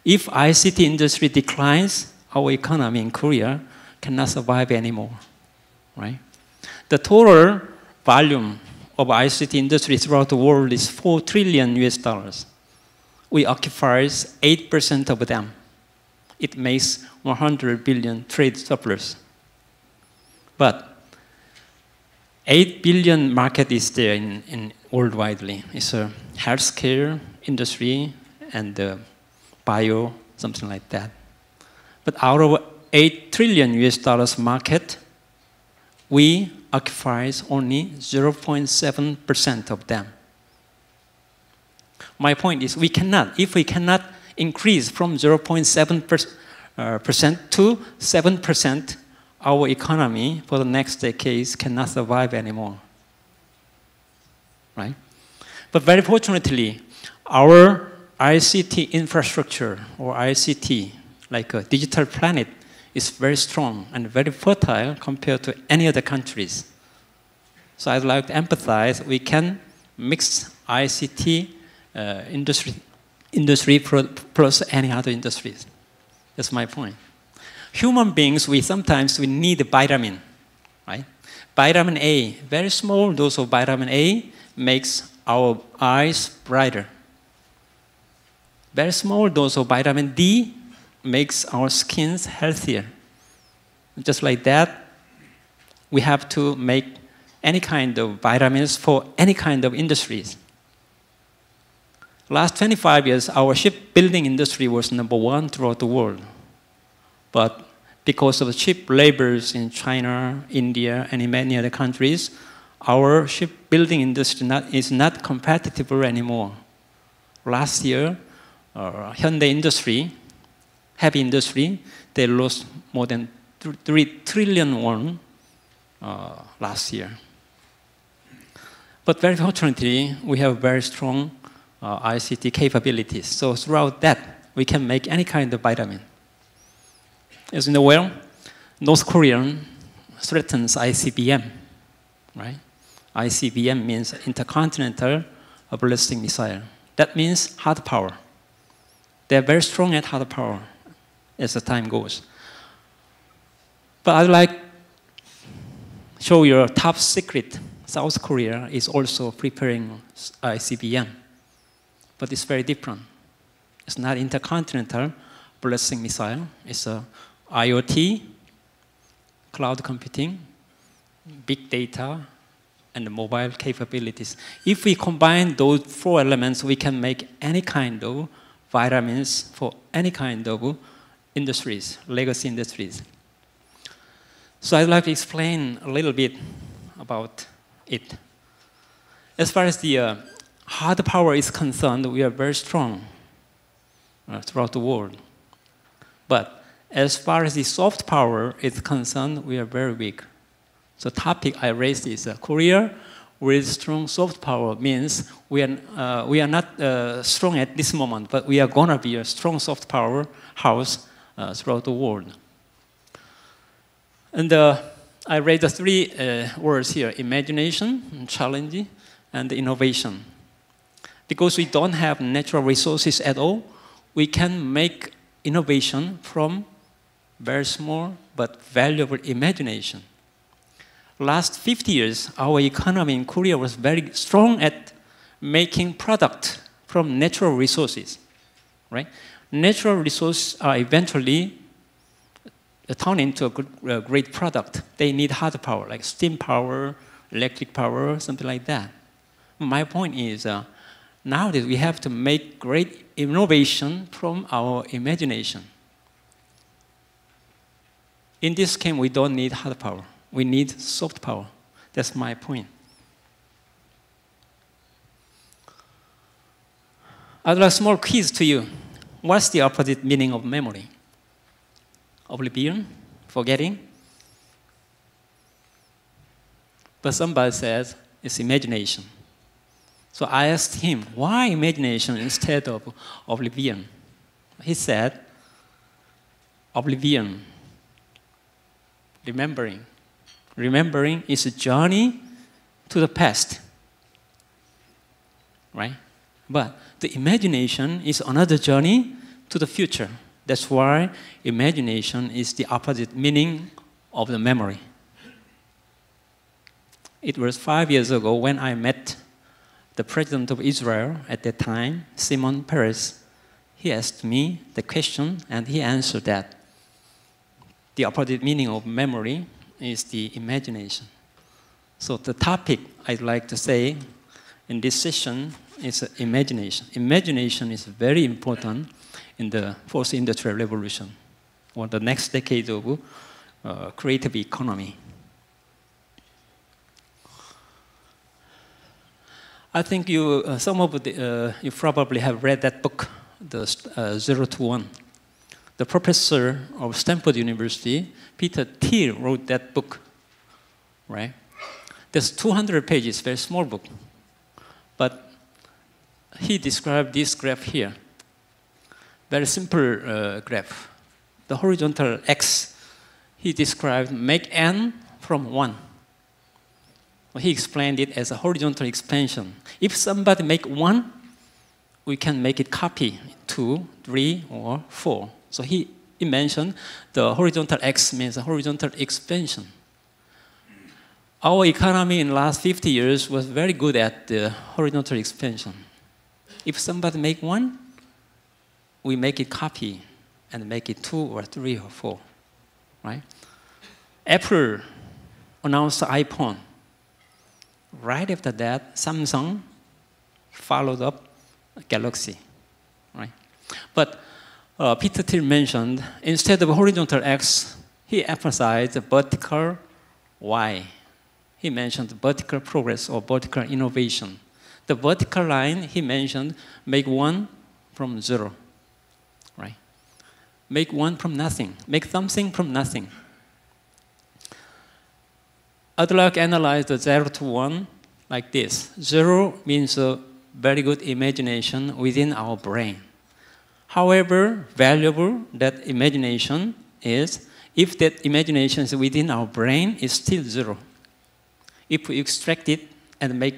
If ICT industry declines, our economy in Korea cannot survive anymore, right? The total volume of ICT industry throughout the world is 4 trillion US dollars. We occupy 8% of them. It makes 100 billion trade surplus. But 8 billion market is there in worldwide. It's a healthcare industry and bio, something like that. But out of 8 trillion US dollars market, we occupy only 0.7% of them. My point is, if we cannot increase from 0.7% to 7%, our economy for the next decades cannot survive anymore, right? But very fortunately, our ICT infrastructure, or ICT, like a digital planet, is very strong and very fertile compared to any other countries. So I'd like to emphasize we can mix ICT industry plus any other industries. That's my point. Human beings, sometimes we need vitamin, right? Vitamin A, very small dose of vitamin A makes our eyes brighter. Very small dose of vitamin D makes our skins healthier. Just like that, we have to make any kind of vitamins for any kind of industries. Last 25 years, our shipbuilding industry was #1 throughout the world. But because of cheap labors in China, India, and in many other countries, our shipbuilding industry is not competitive anymore. Last year, Hyundai industry, heavy industry, they lost more than 3 trillion won last year. But very fortunately, we have very strong ICT capabilities. So throughout that, we can make any kind of vitamin. As you know well, North Korea threatens ICBM. right? ICBM means intercontinental ballistic missile. That means hard power. They're very strong at hard power as the time goes. But I'd like to show you a top secret. South Korea is also preparing ICBM, but it's very different. It's not intercontinental ballistic missile. It's a IoT, cloud computing, big data, and mobile capabilities. If we combine those 4 elements, we can make any kind of vitamins for any kind of industries, legacy industries. So I'd like to explain a little bit about it. As far as the hard power is concerned, we are very strong throughout the world. But as far as the soft power is concerned, we are very weak. So the topic I raised is Korea with strong soft power means we are not strong at this moment, but we are going to be a strong soft power house throughout the world. And I raised the 3 words here: imagination, challenge, and innovation. Because we don't have natural resources at all, we can make innovation from very small but valuable imagination. Last 50 years, our economy in Korea was very strong at making product from natural resources, right? Natural resources are eventually turned into a great product. They need hard power, like steam power, electric power, something like that. My point is, nowadays we have to make great innovation from our imagination. In this case, we don't need hard power. We need soft power. That's my point. I'd like a small quiz to you. What's the opposite meaning of memory? Oblivion, forgetting. But somebody says it's imagination. So I asked him, why imagination instead of oblivion? He said, oblivion, remembering. Remembering is a journey to the past, right? But the imagination is another journey to the future. That's why imagination is the opposite meaning of the memory. It was 5 years ago when I met the president of Israel at that time, Shimon Peres. He asked me the question and he answered that the opposite meaning of memory is the imagination. So the topic I'd like to say in this session is imagination. Imagination is very important in the fourth industrial revolution, or the next decade of creative economy. I think some of you probably have read that book, the 0 to 1. The professor of Stanford University, Peter Thiel, wrote that book, right? There's 200 pages, very small book. But he described this graph here. Very simple graph. The horizontal x, he described make n from 1. He explained it as a horizontal expansion. If somebody make 1, we can make it copy 2, 3, or 4. So he mentioned the horizontal x means a horizontal expansion. Our economy in the last 50 years was very good at the horizontal expansion. If somebody make 1, we make it copy and make it 2 or 3 or 4, right? Apple announced the iPhone. Right after that, Samsung followed up Galaxy, right? But Peter Thiel mentioned, instead of horizontal X, he emphasized the vertical Y. He mentioned vertical progress or vertical innovation. The vertical line, he mentioned, make 1 from 0, right? Make 1 from nothing. Make something from nothing. I'd like to analyze the 0 to 1 like this. 0 means a very good imagination within our brain. However valuable that imagination is, if that imagination is within our brain, it's still 0. if we extract it and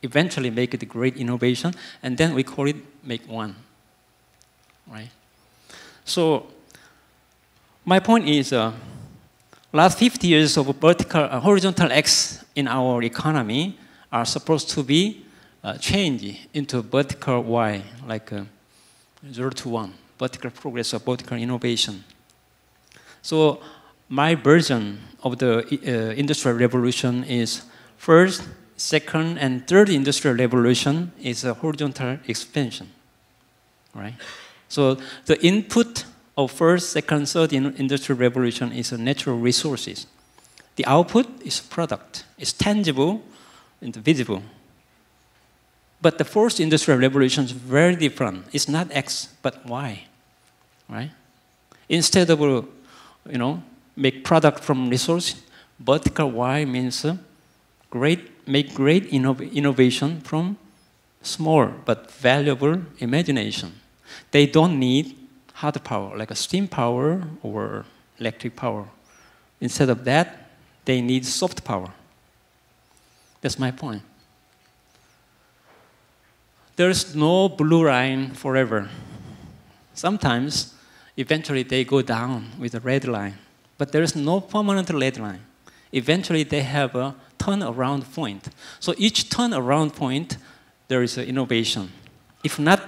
eventually make it a great innovation, and then we call it make one, right? So my point is, last 50 years of horizontal X in our economy are supposed to be changed into vertical Y, like 0 to 1, vertical progress or vertical innovation. So my version of the Industrial Revolution is first, second, and third Industrial Revolution is a horizontal expansion, right? So the input of first, second, third Industrial Revolution is natural resources. The output is product. It's tangible and visible. But the fourth Industrial Revolution is very different. It's not X, but Y, right? Instead of, make product from resource, vertical Y means make great innovation from small but valuable imagination. They don't need hard power, like a steam power or electric power. Instead of that, they need soft power. That's my point. There's no blue line forever. Sometimes, eventually they go down with a red line. But there is no permanent red line. Eventually they have a turnaround point. So each turnaround point, there is an innovation. If not,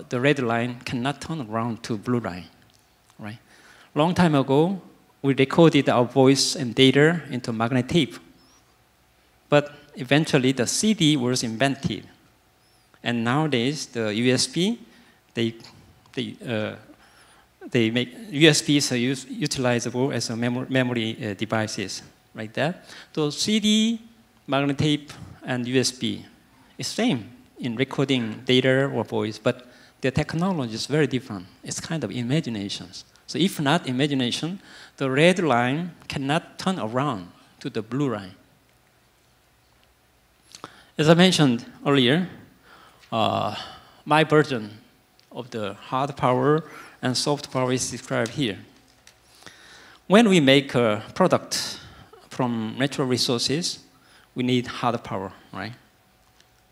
the red line cannot turn around to blue line, right? Long time ago, we recorded our voice and data into magnetic tape. But eventually the CD was invented. And nowadays, the USB, they make USBs are utilizable as a memory devices, like that. So CD, magnetic tape, and USB is same in recording data or voice, but the technology is very different. It's kind of imaginations. So if not imagination, the red line cannot turn around to the blue line. As I mentioned earlier, my version of the hard power and soft power is described here. When we make a product from natural resources, we need hard power, right?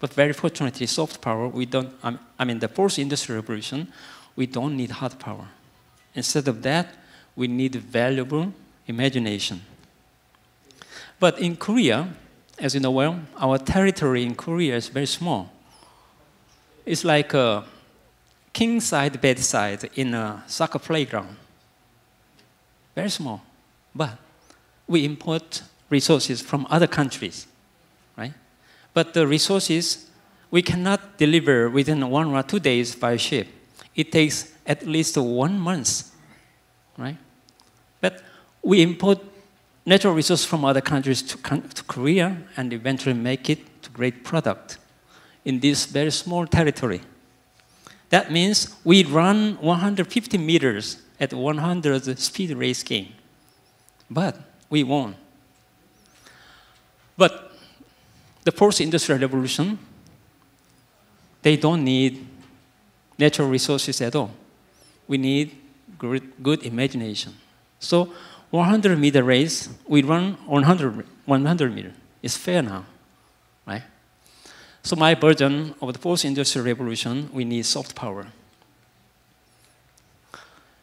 But very fortunately, soft power, we don't, the fourth industrial revolution, we don't need hard power. Instead of that, we need valuable imagination. But in Korea, as you know well, our territory in Korea is very small. It's like a king side, bed side in a soccer playground. Very small. But we import resources from other countries, right? But the resources, we cannot deliver within 1 or 2 days by ship. It takes at least 1 month, right? But we import natural resources from other countries to Korea and eventually make it to great product in this very small territory. That means we run 150 meters at 100 speed race game. But we won. But the fourth industrial revolution, they don't need natural resources at all. We need good imagination. So 100-meter race, we run 100 meters. It's fair now, right? So my version of the fourth industrial revolution, we need soft power.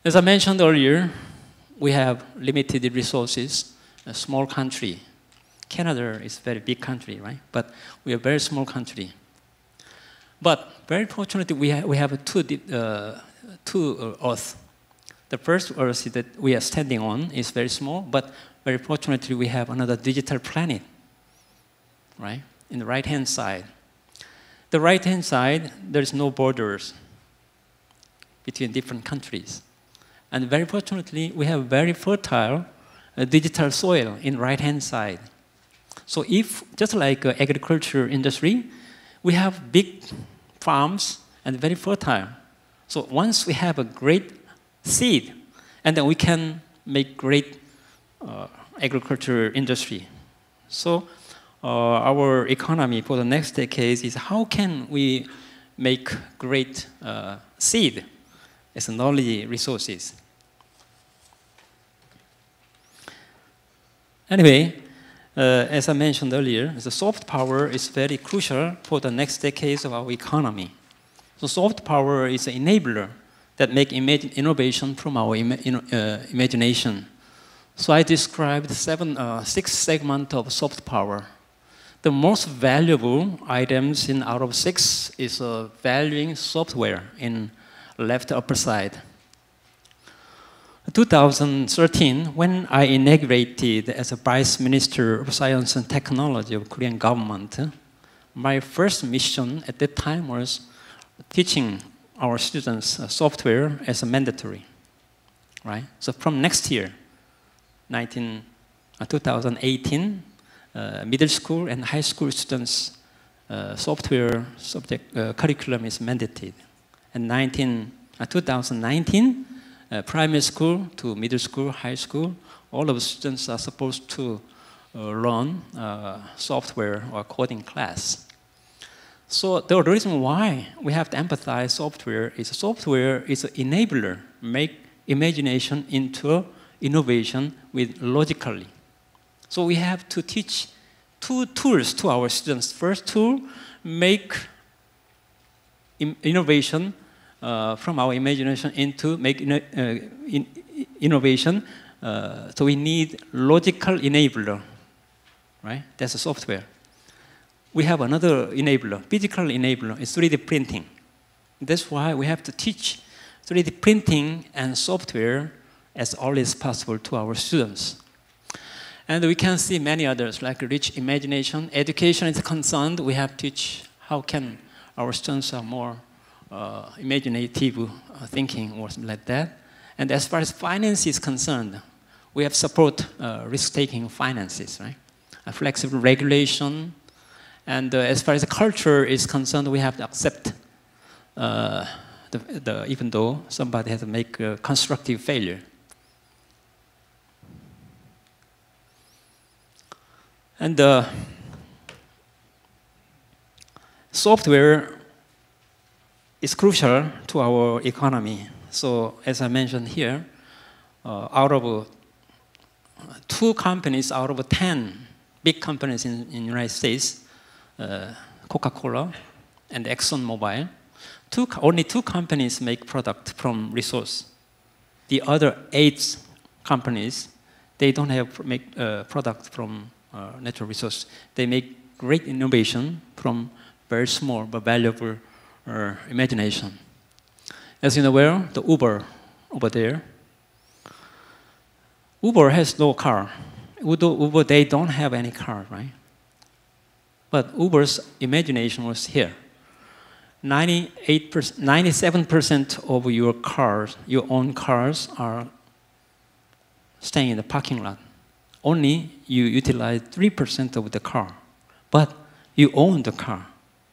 As I mentioned earlier, we have limited resources, a small country. Canada is a very big country, right? But we are a very small country. But very fortunately, we have two Earths. The first Earth that we are standing on is very small, but very fortunately, we have another digital planet, right? In the right-hand side. The right-hand side, there's no borders between different countries. And very fortunately, we have very fertile digital soil in right-hand side. So if, just like agriculture industry, we have big farms and very fertile. So once we have a great seed, and then we can make great agriculture industry. So our economy for the next decade is how can we make great seed as knowledge resources. Anyway, as I mentioned earlier, the soft power is very crucial for the next decades of our economy. So soft power is an enabler that make innovation from our imagination. So I described 6 segments of soft power. The most valuable items out of 6 is valuing software in left upper side. 2013, when I inaugurated as a Vice Minister of Science and Technology of Korean government, my first mission at that time was teaching our students software as a mandatory, right? So from next year, 2018, middle school and high school students software subject curriculum is mandated. And 2019, primary school to middle school, high school, all of the students are supposed to learn software or coding class. So the reason why we have to emphasize software is an enabler, make imagination into innovation with logically. So we have to teach 2 tools to our students. First tool, make innovation from our imagination into innovation. So we need logical enabler, right? That's a software. We have another enabler, physical enabler, is 3D printing. That's why we have to teach 3D printing and software as early as possible to our students. And we can see many others, like rich imagination. Education is concerned, we have to teach how can our students are more imaginative thinking or something like that. And as far as finance is concerned, we have support risk-taking finances, right? A flexible regulation. And as far as the culture is concerned, we have to accept even though somebody has to make a constructive failure. And software is crucial to our economy. So as I mentioned here, out of 2 companies out of 10 big companies in the United States, Coca-Cola and ExxonMobil, only 2 companies make product from resource. The other 8 companies, they don't make product from natural resource. They make great innovation from very small but valuable imagination. As you know well, the Uber over there, Uber has no car. Uber, they don't have any car, right? But Uber's imagination was here. 97% of your cars, your own cars, are staying in the parking lot. Only you utilize 3% of the car, but you own the car.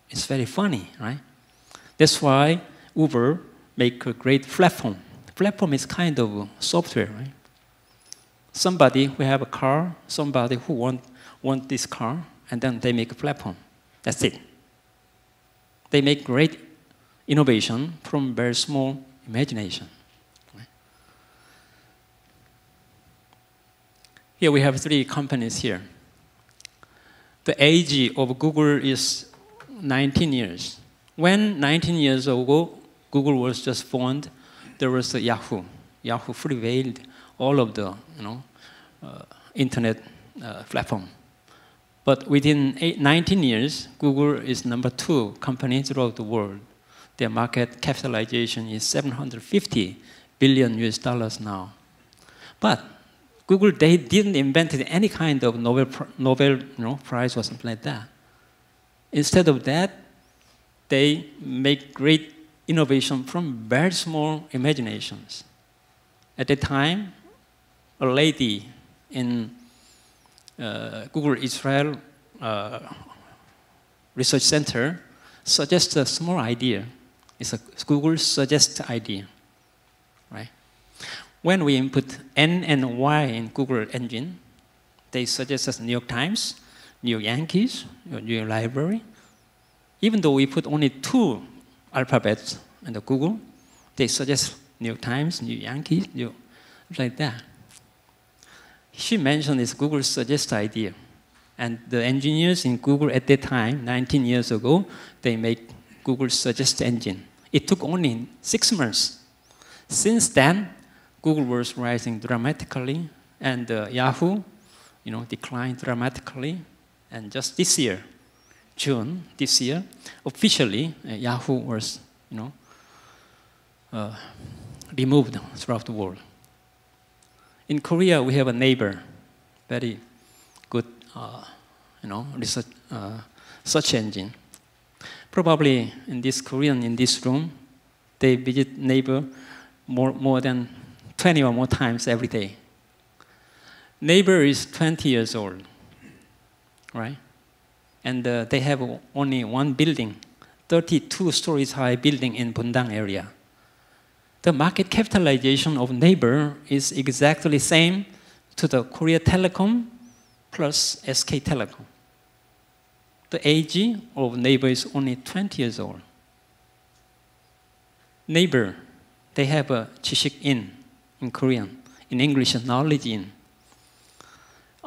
It's very funny, right? That's why Uber make a great platform. Platform is kind of software, right? Somebody who have a car, somebody who want this car, and then they make a platform. That's it. They make great innovation from very small imagination. Right? Here we have 3 companies here. The age of Google is 19 years. When 19 years ago, Google was just formed, there was a Yahoo. Yahoo prevailed all of the internet platform. But within 19 years, Google is number 2 company throughout the world. Their market capitalization is $750 billion now. But Google, they didn't invent any kind of Nobel Prize or something like that. Instead of that, they make great innovation from very small imaginations. At the time, a lady in Google Israel Research Center suggests a small idea. It's a Google suggest idea, right? When we input N and Y in Google engine, they suggest us New York Times, New York Yankees, New York Library. Even though we put only 2 alphabets in the Google, they suggest New York Times, New York Yankees, like that. She mentioned this Google suggest idea. And the engineers in Google at that time, 19 years ago, they make Google suggest engine. It took only 6 months. Since then, Google was rising dramatically, and Yahoo, declined dramatically. And just this year, June this year, officially Yahoo was, removed throughout the world. In Korea, we have a neighbor, very good, research search engine. Probably in this Korean in this room, they visit neighbor more than 20 or more times every day. Neighbor is 20 years old, right? And they have only one building, 32 stories high building in Bundang area. The market capitalization of Neighbor is exactly same to the Korea Telecom plus SK Telecom. The age of Neighbor is only 20 years old. Neighbor, they have a 지식 in Korean, in English, knowledge in.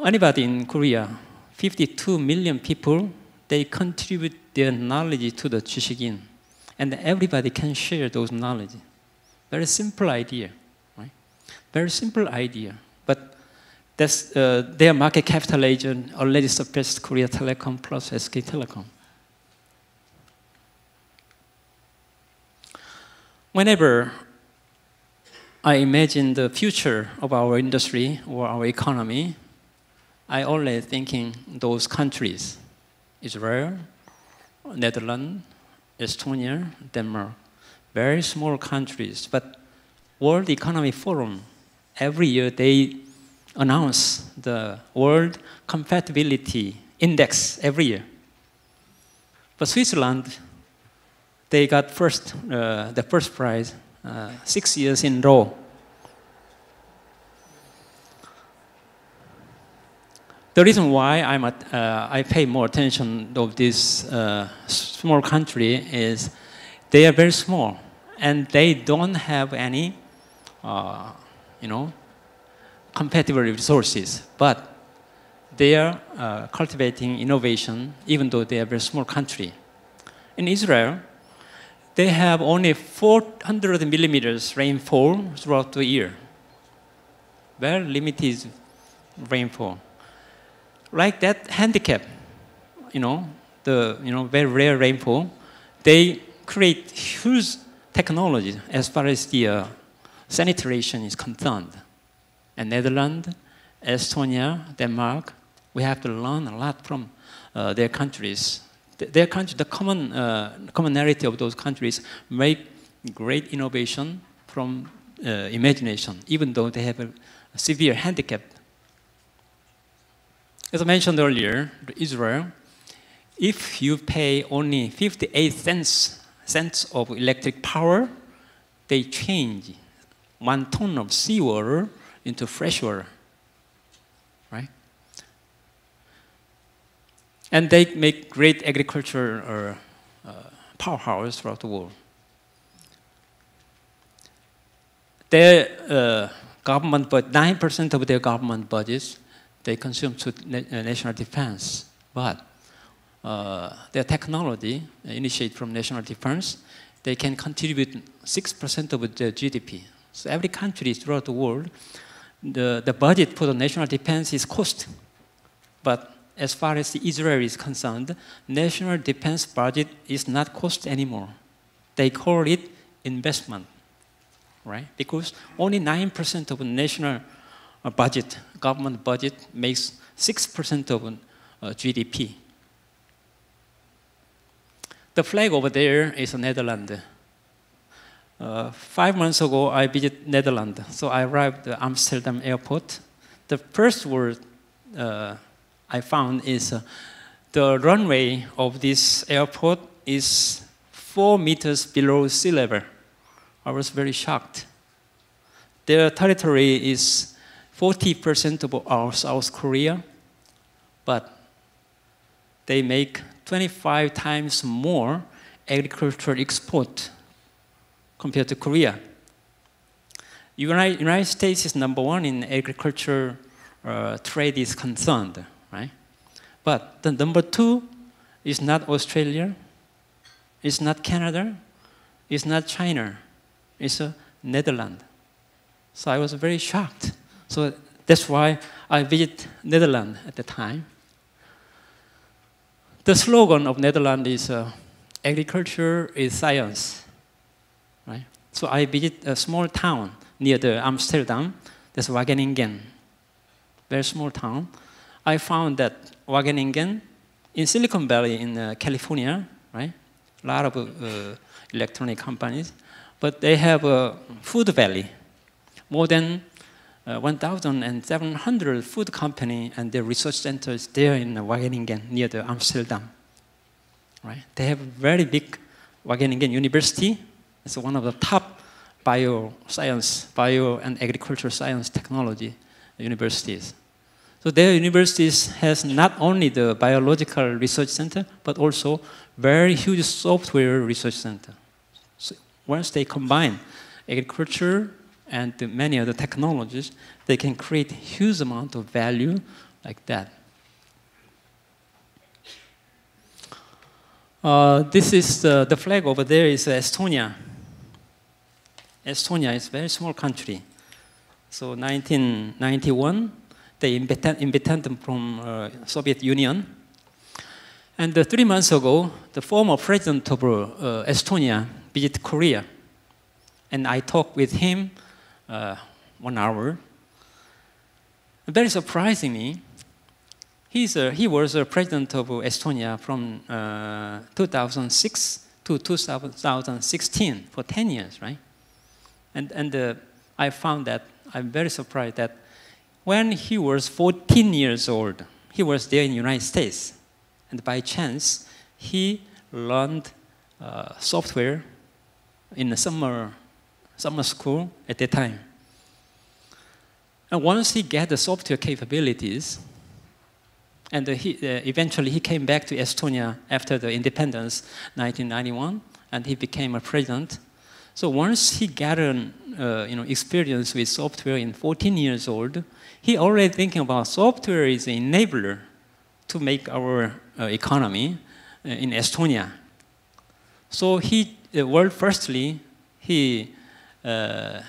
Anybody in Korea, 52 million people, they contribute their knowledge to the 지식 in, and everybody can share those knowledge. Very simple idea, right? Very simple idea, but that's their market capitalization already surpassed Korea Telecom plus SK Telecom. Whenever I imagine the future of our industry or our economy, I always thinking those countries, Israel, Netherlands, Estonia, Denmark, very small countries, but World Economic Forum, every year they announce the World Compatibility Index every year. But Switzerland, they got the first prize 6 years in a row. The reason why I pay more attention to this small country is they are very small and they don't have any, compatible resources. But they are cultivating innovation, even though they are a very small country. In Israel, they have only 400 millimeters rainfall throughout the year. Very limited rainfall. Like that handicap, very rare rainfall, they create huge technology as far as the sanitation is concerned. And Netherlands, Estonia, Denmark, we have to learn a lot from their countries. The commonality of those countries make great innovation from imagination, even though they have a severe handicap. As I mentioned earlier, Israel, if you pay only 58 cents of electric power, they change 1 ton of seawater into fresh water, right? And they make great agriculture powerhouse throughout the world. Their government, but 9% of their government budgets they consume to national defense, but their technology initiated from national defense, they can contribute 6% of the GDP. So every country throughout the world, the budget for the national defense is cost. But as far as Israel is concerned, national defense budget is not cost anymore. They call it investment, right? Because only 9% of national budget, government budget, makes 6% of GDP. The flag over there is Netherlands. 5 months ago, I visited Netherlands. So I arrived at Amsterdam airport. The first word I found is the runway of this airport is 4 meters below sea level. I was very shocked. Their territory is 40% of our South Korea, but they make 25 times more agricultural export compared to Korea. United States is #1 in agriculture trade is concerned, right? But the number 2 is not Australia, it's not Canada, it's not China, it's Netherlands. So I was very shocked. So that's why I visited Netherlands at the time. The slogan of Netherlands is agriculture is science, right? So I visited a small town near the Amsterdam, that's Wageningen, very small town. I found that Wageningen in Silicon Valley in California, right? A lot of electronic companies, but they have a food valley, more than 1,700 food companies and their research centers there in Wageningen near the Amsterdam. Right? They have a very big Wageningen University. It's one of the top bioscience, bio and agricultural science technology universities. So their universities has not only the biological research center, but also very huge software research center. So once they combine agriculture and many other technologies, they can create huge amount of value like that. This is the flag over there is Estonia. Estonia is a very small country. So 1991, they independent from Soviet Union. And 3 months ago, the former president of Estonia visited Korea. And I talked with him 1 hour. Very surprisingly, he was a president of Estonia from 2006 to 2016 for 10 years, right? And I found that I'm very surprised that when he was 14 years old, he was there in the United States, and by chance he learned software in the summer school at that time. And once he got the software capabilities, and eventually he came back to Estonia after the independence, 1991, and he became a president. So once he got an experience with software in 14 years old, he already thinking about software is an enabler to make our economy in Estonia. So he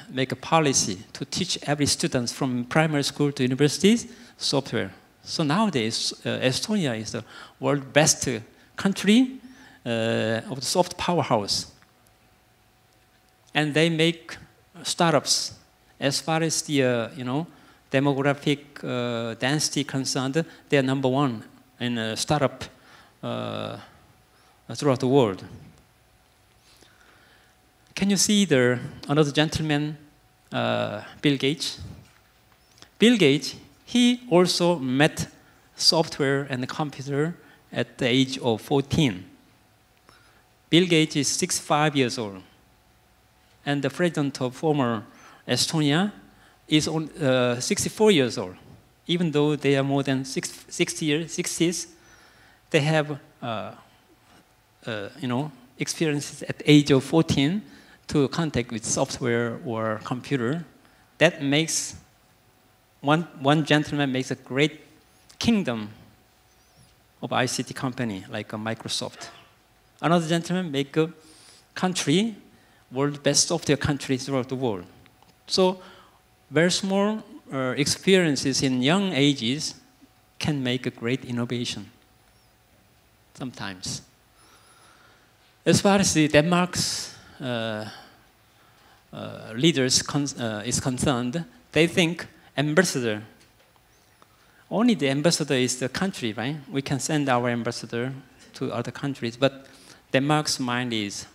make a policy to teach every student from primary school to universities software. So nowadays, Estonia is the world's best country of the soft powerhouse. And they make startups. As far as the demographic density concerned, they are number 1 in startup throughout the world. Can you see another gentleman, Bill Gates? Bill Gates, he also met software and computer at the age of 14. Bill Gates is 65 years old. And the president of former Estonia is 64 years old. Even though they are more than 60s, they have experiences at the age of 14 to contact with software or computer. That makes one gentleman makes a great kingdom of ICT company like a Microsoft. Another gentleman make a country, world best software country throughout the world. So very small experiences in young ages can make a great innovation sometimes. As far as Denmark's leaders is concerned, they think ambassador, only the ambassador is the country, right? We can send our ambassador to other countries, but Denmark's mind is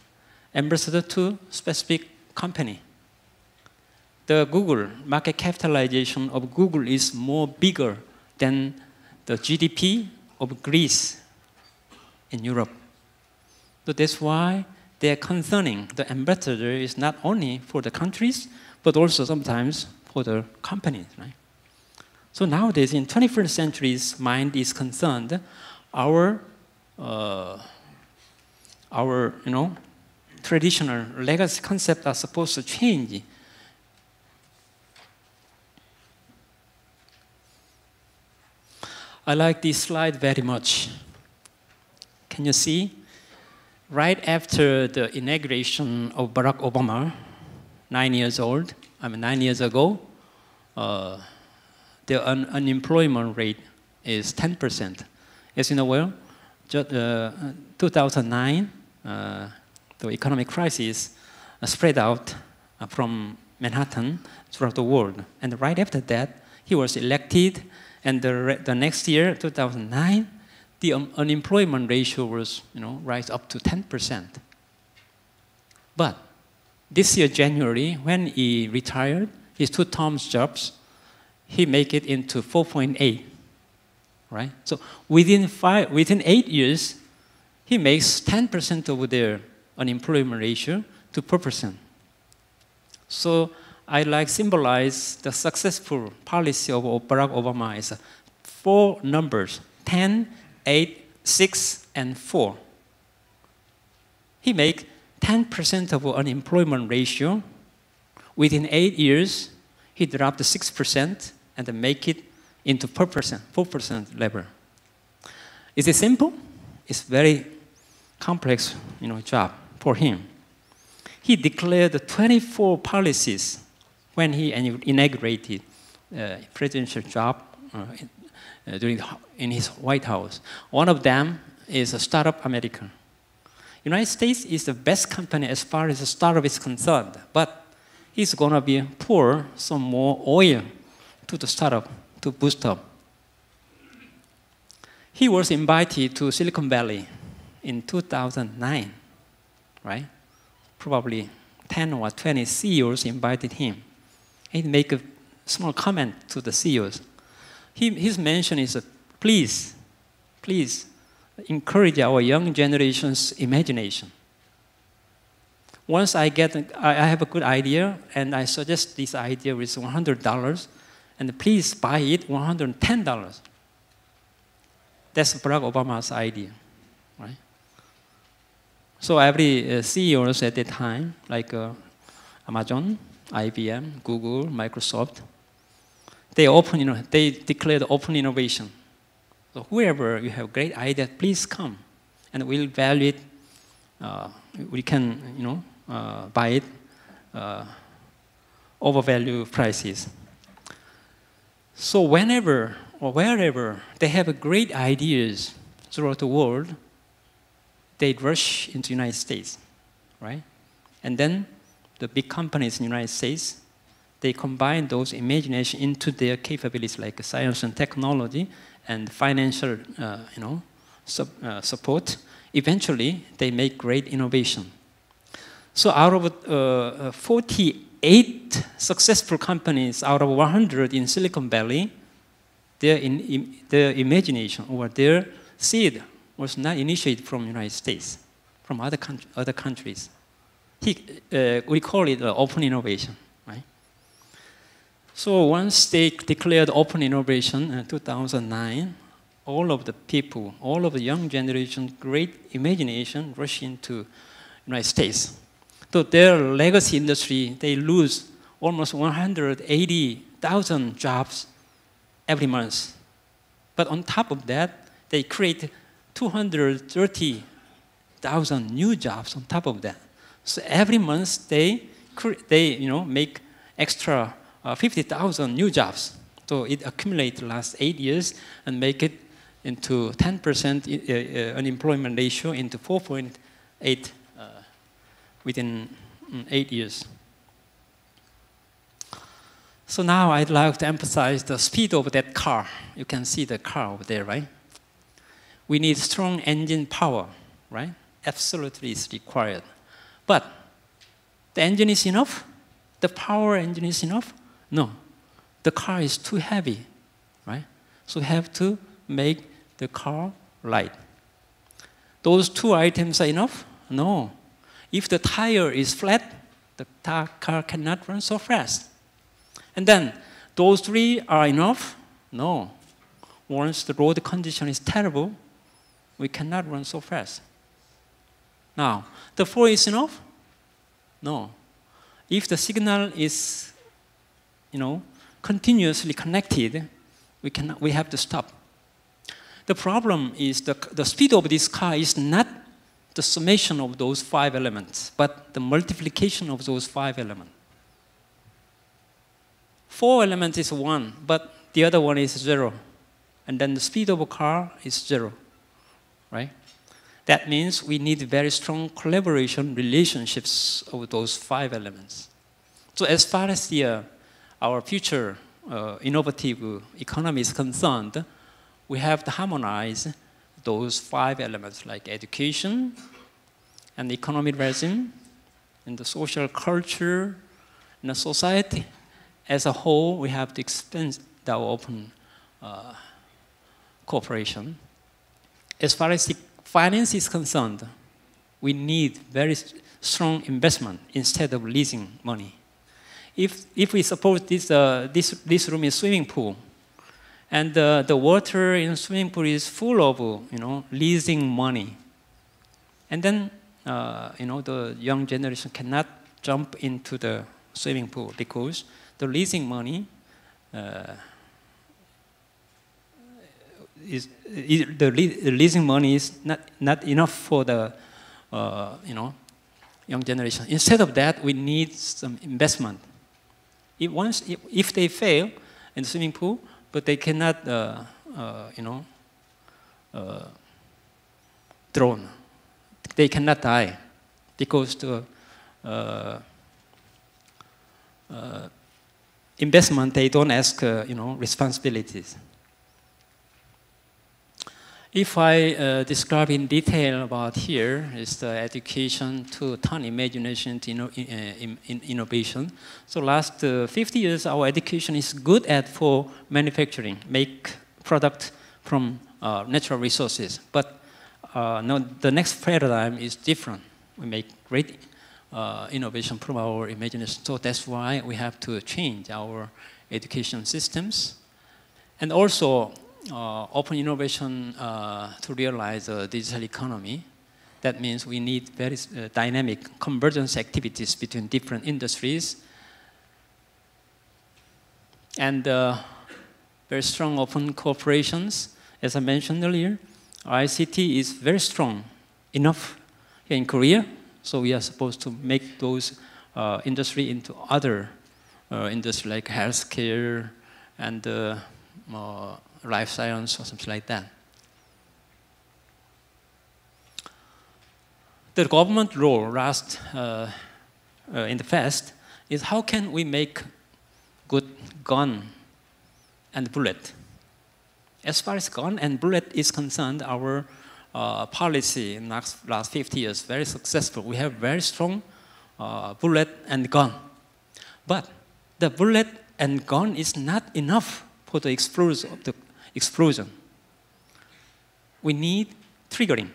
ambassador to specific company. The Google market capitalization of Google is more bigger than the GDP of Greece in Europe. So that's why they are concerning the ambassador is not only for the countries, but also sometimes for the companies, right? So nowadays, in 21st century's mind is concerned, our traditional legacy concepts are supposed to change. I like this slide very much. Can you see? Right after the inauguration of Barack Obama, 9 years ago, the unemployment rate is 10%. As you know well, 2009, the economic crisis spread out from Manhattan throughout the world. And right after that, he was elected, and the next year, 2009, the unemployment ratio was, rise up to 10%. But this year, January, when he retired, his 2 terms jobs, he make it into 4.8, right? So within 8 years, he makes 10% of their unemployment ratio to 4%. So I like symbolize the successful policy of Barack Obama is 4 numbers, 10, 8, 6, and 4. He make 10% of unemployment ratio. Within 8 years, he dropped to 6% and then make it into 4% level. Is it simple? It's very complex, job for him. He declared 24 policies when he inaugurated presidential job in his White House. One of them is a Startup America. United States is the best company as far as the startup is concerned, but he's going to be pour some more oil to the startup to boost up. He was invited to Silicon Valley in 2009, right? Probably 10 or 20 CEOs invited him. He make a small comment to the CEOs. His mention is, please encourage our young generation's imagination. Once I have a good idea, and I suggest this idea with $100, and please buy it $110. That's Barack Obama's idea, right? So every CEOs at that time, like Amazon, IBM, Google, Microsoft, they declared open innovation. So whoever you have great idea, please come, and we'll value it. We can, buy it overvalue prices. So whenever or wherever they have great ideas throughout the world, they rush into the United States, right? And then the big companies in the United States, they combine those imagination into their capabilities like science and technology and financial, support. Eventually, they make great innovation. So out of 48 successful companies out of 100 in Silicon Valley, their imagination or their seed was not initiated from the United States, from other countries. We call it open innovation, right? So once they declared open innovation in 2009, all of the people, all of the young generation, great imagination rush into United States. So their legacy industry, they lose almost 180,000 jobs every month. But on top of that, they create 230,000 new jobs on top of that. So every month they make extra 50,000 new jobs. So it accumulates the last 8 years and make it into 10% unemployment ratio into 4.8 within 8 years. So now I'd like to emphasize the speed of that car. You can see the car over there, right? We need strong engine power, right? Absolutely is required. But the engine is enough? The power engine is enough? No. The car is too heavy, right? So we have to make the car light. Those 2 items are enough? No. If the tire is flat, the car cannot run so fast. And then, those 3 are enough? No. Once the road condition is terrible, we cannot run so fast. Now, the 4 is enough? No. If the signal is, continuously connected, we have to stop. the problem is the speed of this car is not the summation of those 5 elements, but the multiplication of those 5 elements. 4 elements is 1, but the other one is 0. And then the speed of a car is 0, right? That means we need very strong collaboration relationships of those 5 elements. So as far as our future innovative economy is concerned, we have to harmonize those 5 elements like education and the economic regime and the social culture and the society. As a whole, we have to expand our open cooperation. As far as the finance is concerned, we need very strong investment instead of leasing money. If we suppose this room is swimming pool, and the water in the swimming pool is full of leasing money, and then the young generation cannot jump into the swimming pool because the leasing money is not enough for the young generation. Instead of that, we need some investment. If they fail in the swimming pool, but they cannot drown, they cannot die because the investment, they don't ask responsibilities. If I describe in detail about here is the education to turn imagination to innovation. So last 50 years, our education is good for manufacturing, make product from natural resources. But now the next paradigm is different. We make great innovation from our imagination. So that's why we have to change our education systems. And also, open innovation to realize a digital economy. That means we need very dynamic convergence activities between different industries and very strong open cooperations. As I mentioned earlier, ICT is very strong enough here in Korea, so we are supposed to make those industry into other industry like healthcare and life science or something like that. The government role in the past is how can we make good gun and bullet. As far as gun and bullet is concerned, our policy in the last 50 years very successful. We have very strong bullet and gun. But the bullet and gun is not enough for the explosion. We need triggering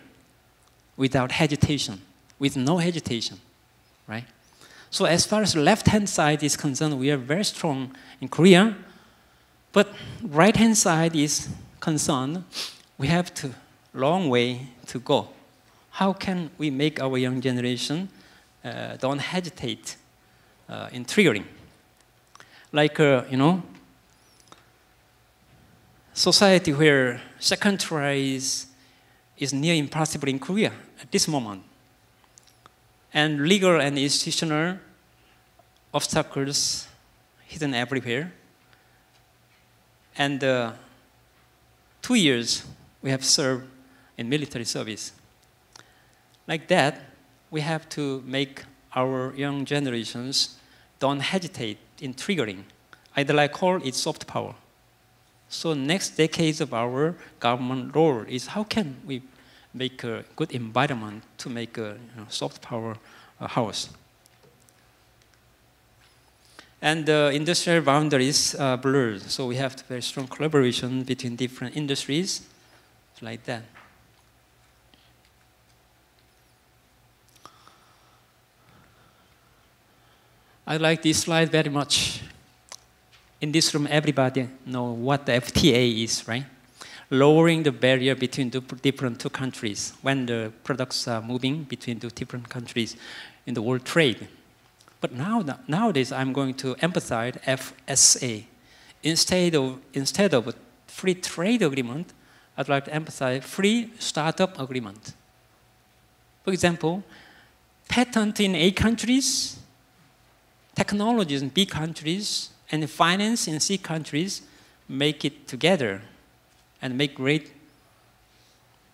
without hesitation, with no hesitation, right? So as far as the left-hand side is concerned, we are very strong in Korea, but right-hand side is concerned, we have to long way to go. How can we make our young generation don't hesitate in triggering? Like, society where second tries is near impossible in Korea at this moment. And legal and institutional obstacles hidden everywhere. And 2 years we have served in military service. Like that, we have to make our young generations don't hesitate in triggering. I call it soft power. So next decades of our government role is how can we make a good environment to make a soft power house. And the industrial boundaries are blurred, so we have very strong collaboration between different industries, like that. I like this slide very much. In this room, everybody knows what the FTA is, right? Lowering the barrier between the different two countries when the products are moving between the different countries in the world trade. But nowadays, I'm going to emphasize FSA. Instead of a free trade agreement, I'd like to emphasize free startup agreement. For example, patent in A countries, technologies in B countries, and finance in C countries make it together and make great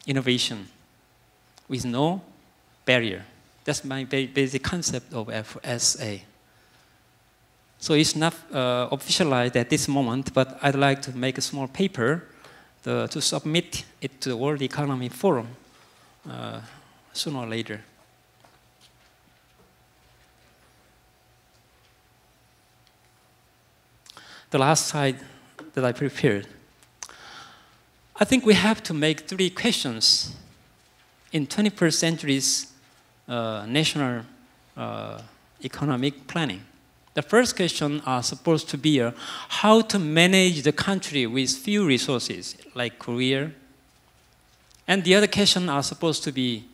innovation with no barrier. That's my basic concept of FSA. So it's not officialized at this moment, but I'd like to make a small paper to submit it to the World Economic Forum sooner or later. The last slide that I prepared. I think we have to make 3 questions in 21st century's national economic planning. The first question are supposed to be how to manage the country with few resources, like Korea. And the other question are supposed to be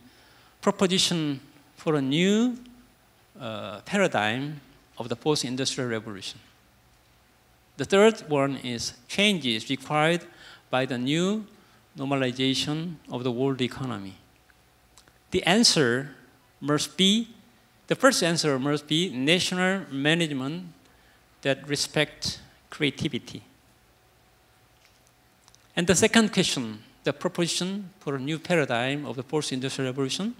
proposition for a new paradigm of the post-industrial revolution. The third one is changes required by the new normalization of the world economy. The answer must be, the first answer must be national management that respects creativity. And the second question, the proposition for a new paradigm of the post-industrial revolution,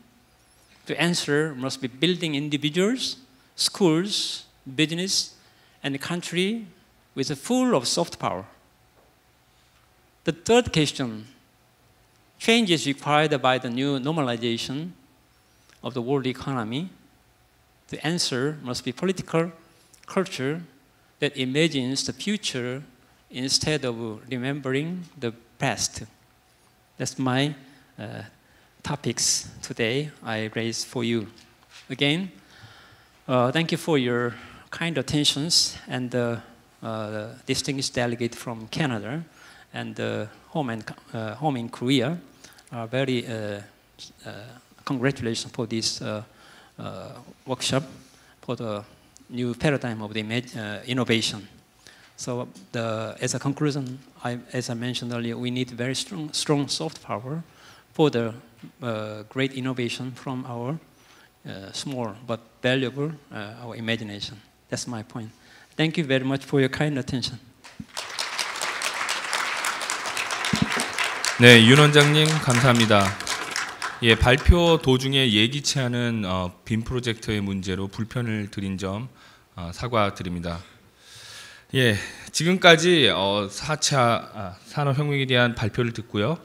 the answer must be building individuals, schools, business, and the country with a full of soft power. The third question, changes required by the new normalization of the world economy. The answer must be political culture that imagines the future instead of remembering the past. That's my topics today I raised for you. Again, thank you for your kind attentions, and the distinguished delegate from Canada and home in Korea are very congratulations for this workshop for the new paradigm of the innovation. So as a conclusion, as I mentioned earlier, we need very strong soft power for the great innovation from our small but valuable our imagination. That's my point. Thank you very much for your kind attention. 네, 윤 원장님 감사합니다. 예, 발표 도중에 예기치 않은 빔 프로젝터의 문제로 불편을 드린 점 사과드립니다. 예, 지금까지 4차 산업혁명에 대한 발표를 듣고요.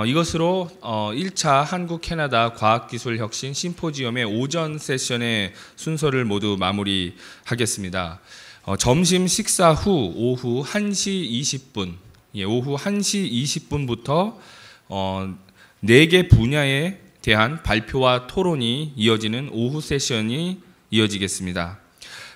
이것으로 1차 한국-캐나다 과학기술혁신 심포지엄의 오전 세션의 순서를 모두 마무리하겠습니다. 점심 식사 후 오후 1시 20분, 오후 1시 20분부터 4개 분야에 대한 발표와 토론이 이어지는 오후 세션이 이어지겠습니다.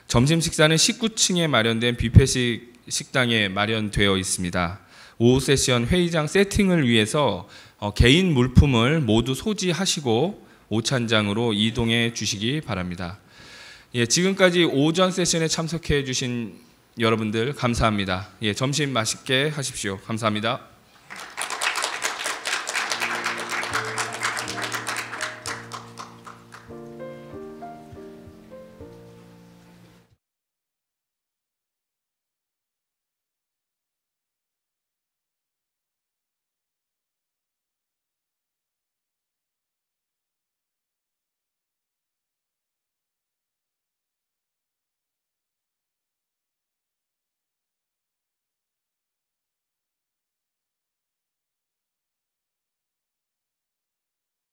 점심 식사는 19층에 마련된 뷔페식 식당에 마련되어 있습니다. 오후 세션 회의장 세팅을 위해서 개인 물품을 모두 소지하시고 오찬장으로 이동해 주시기 바랍니다. 예, 지금까지 오전 세션에 참석해 주신 여러분들 감사합니다. 예, 점심 맛있게 하십시오. 감사합니다.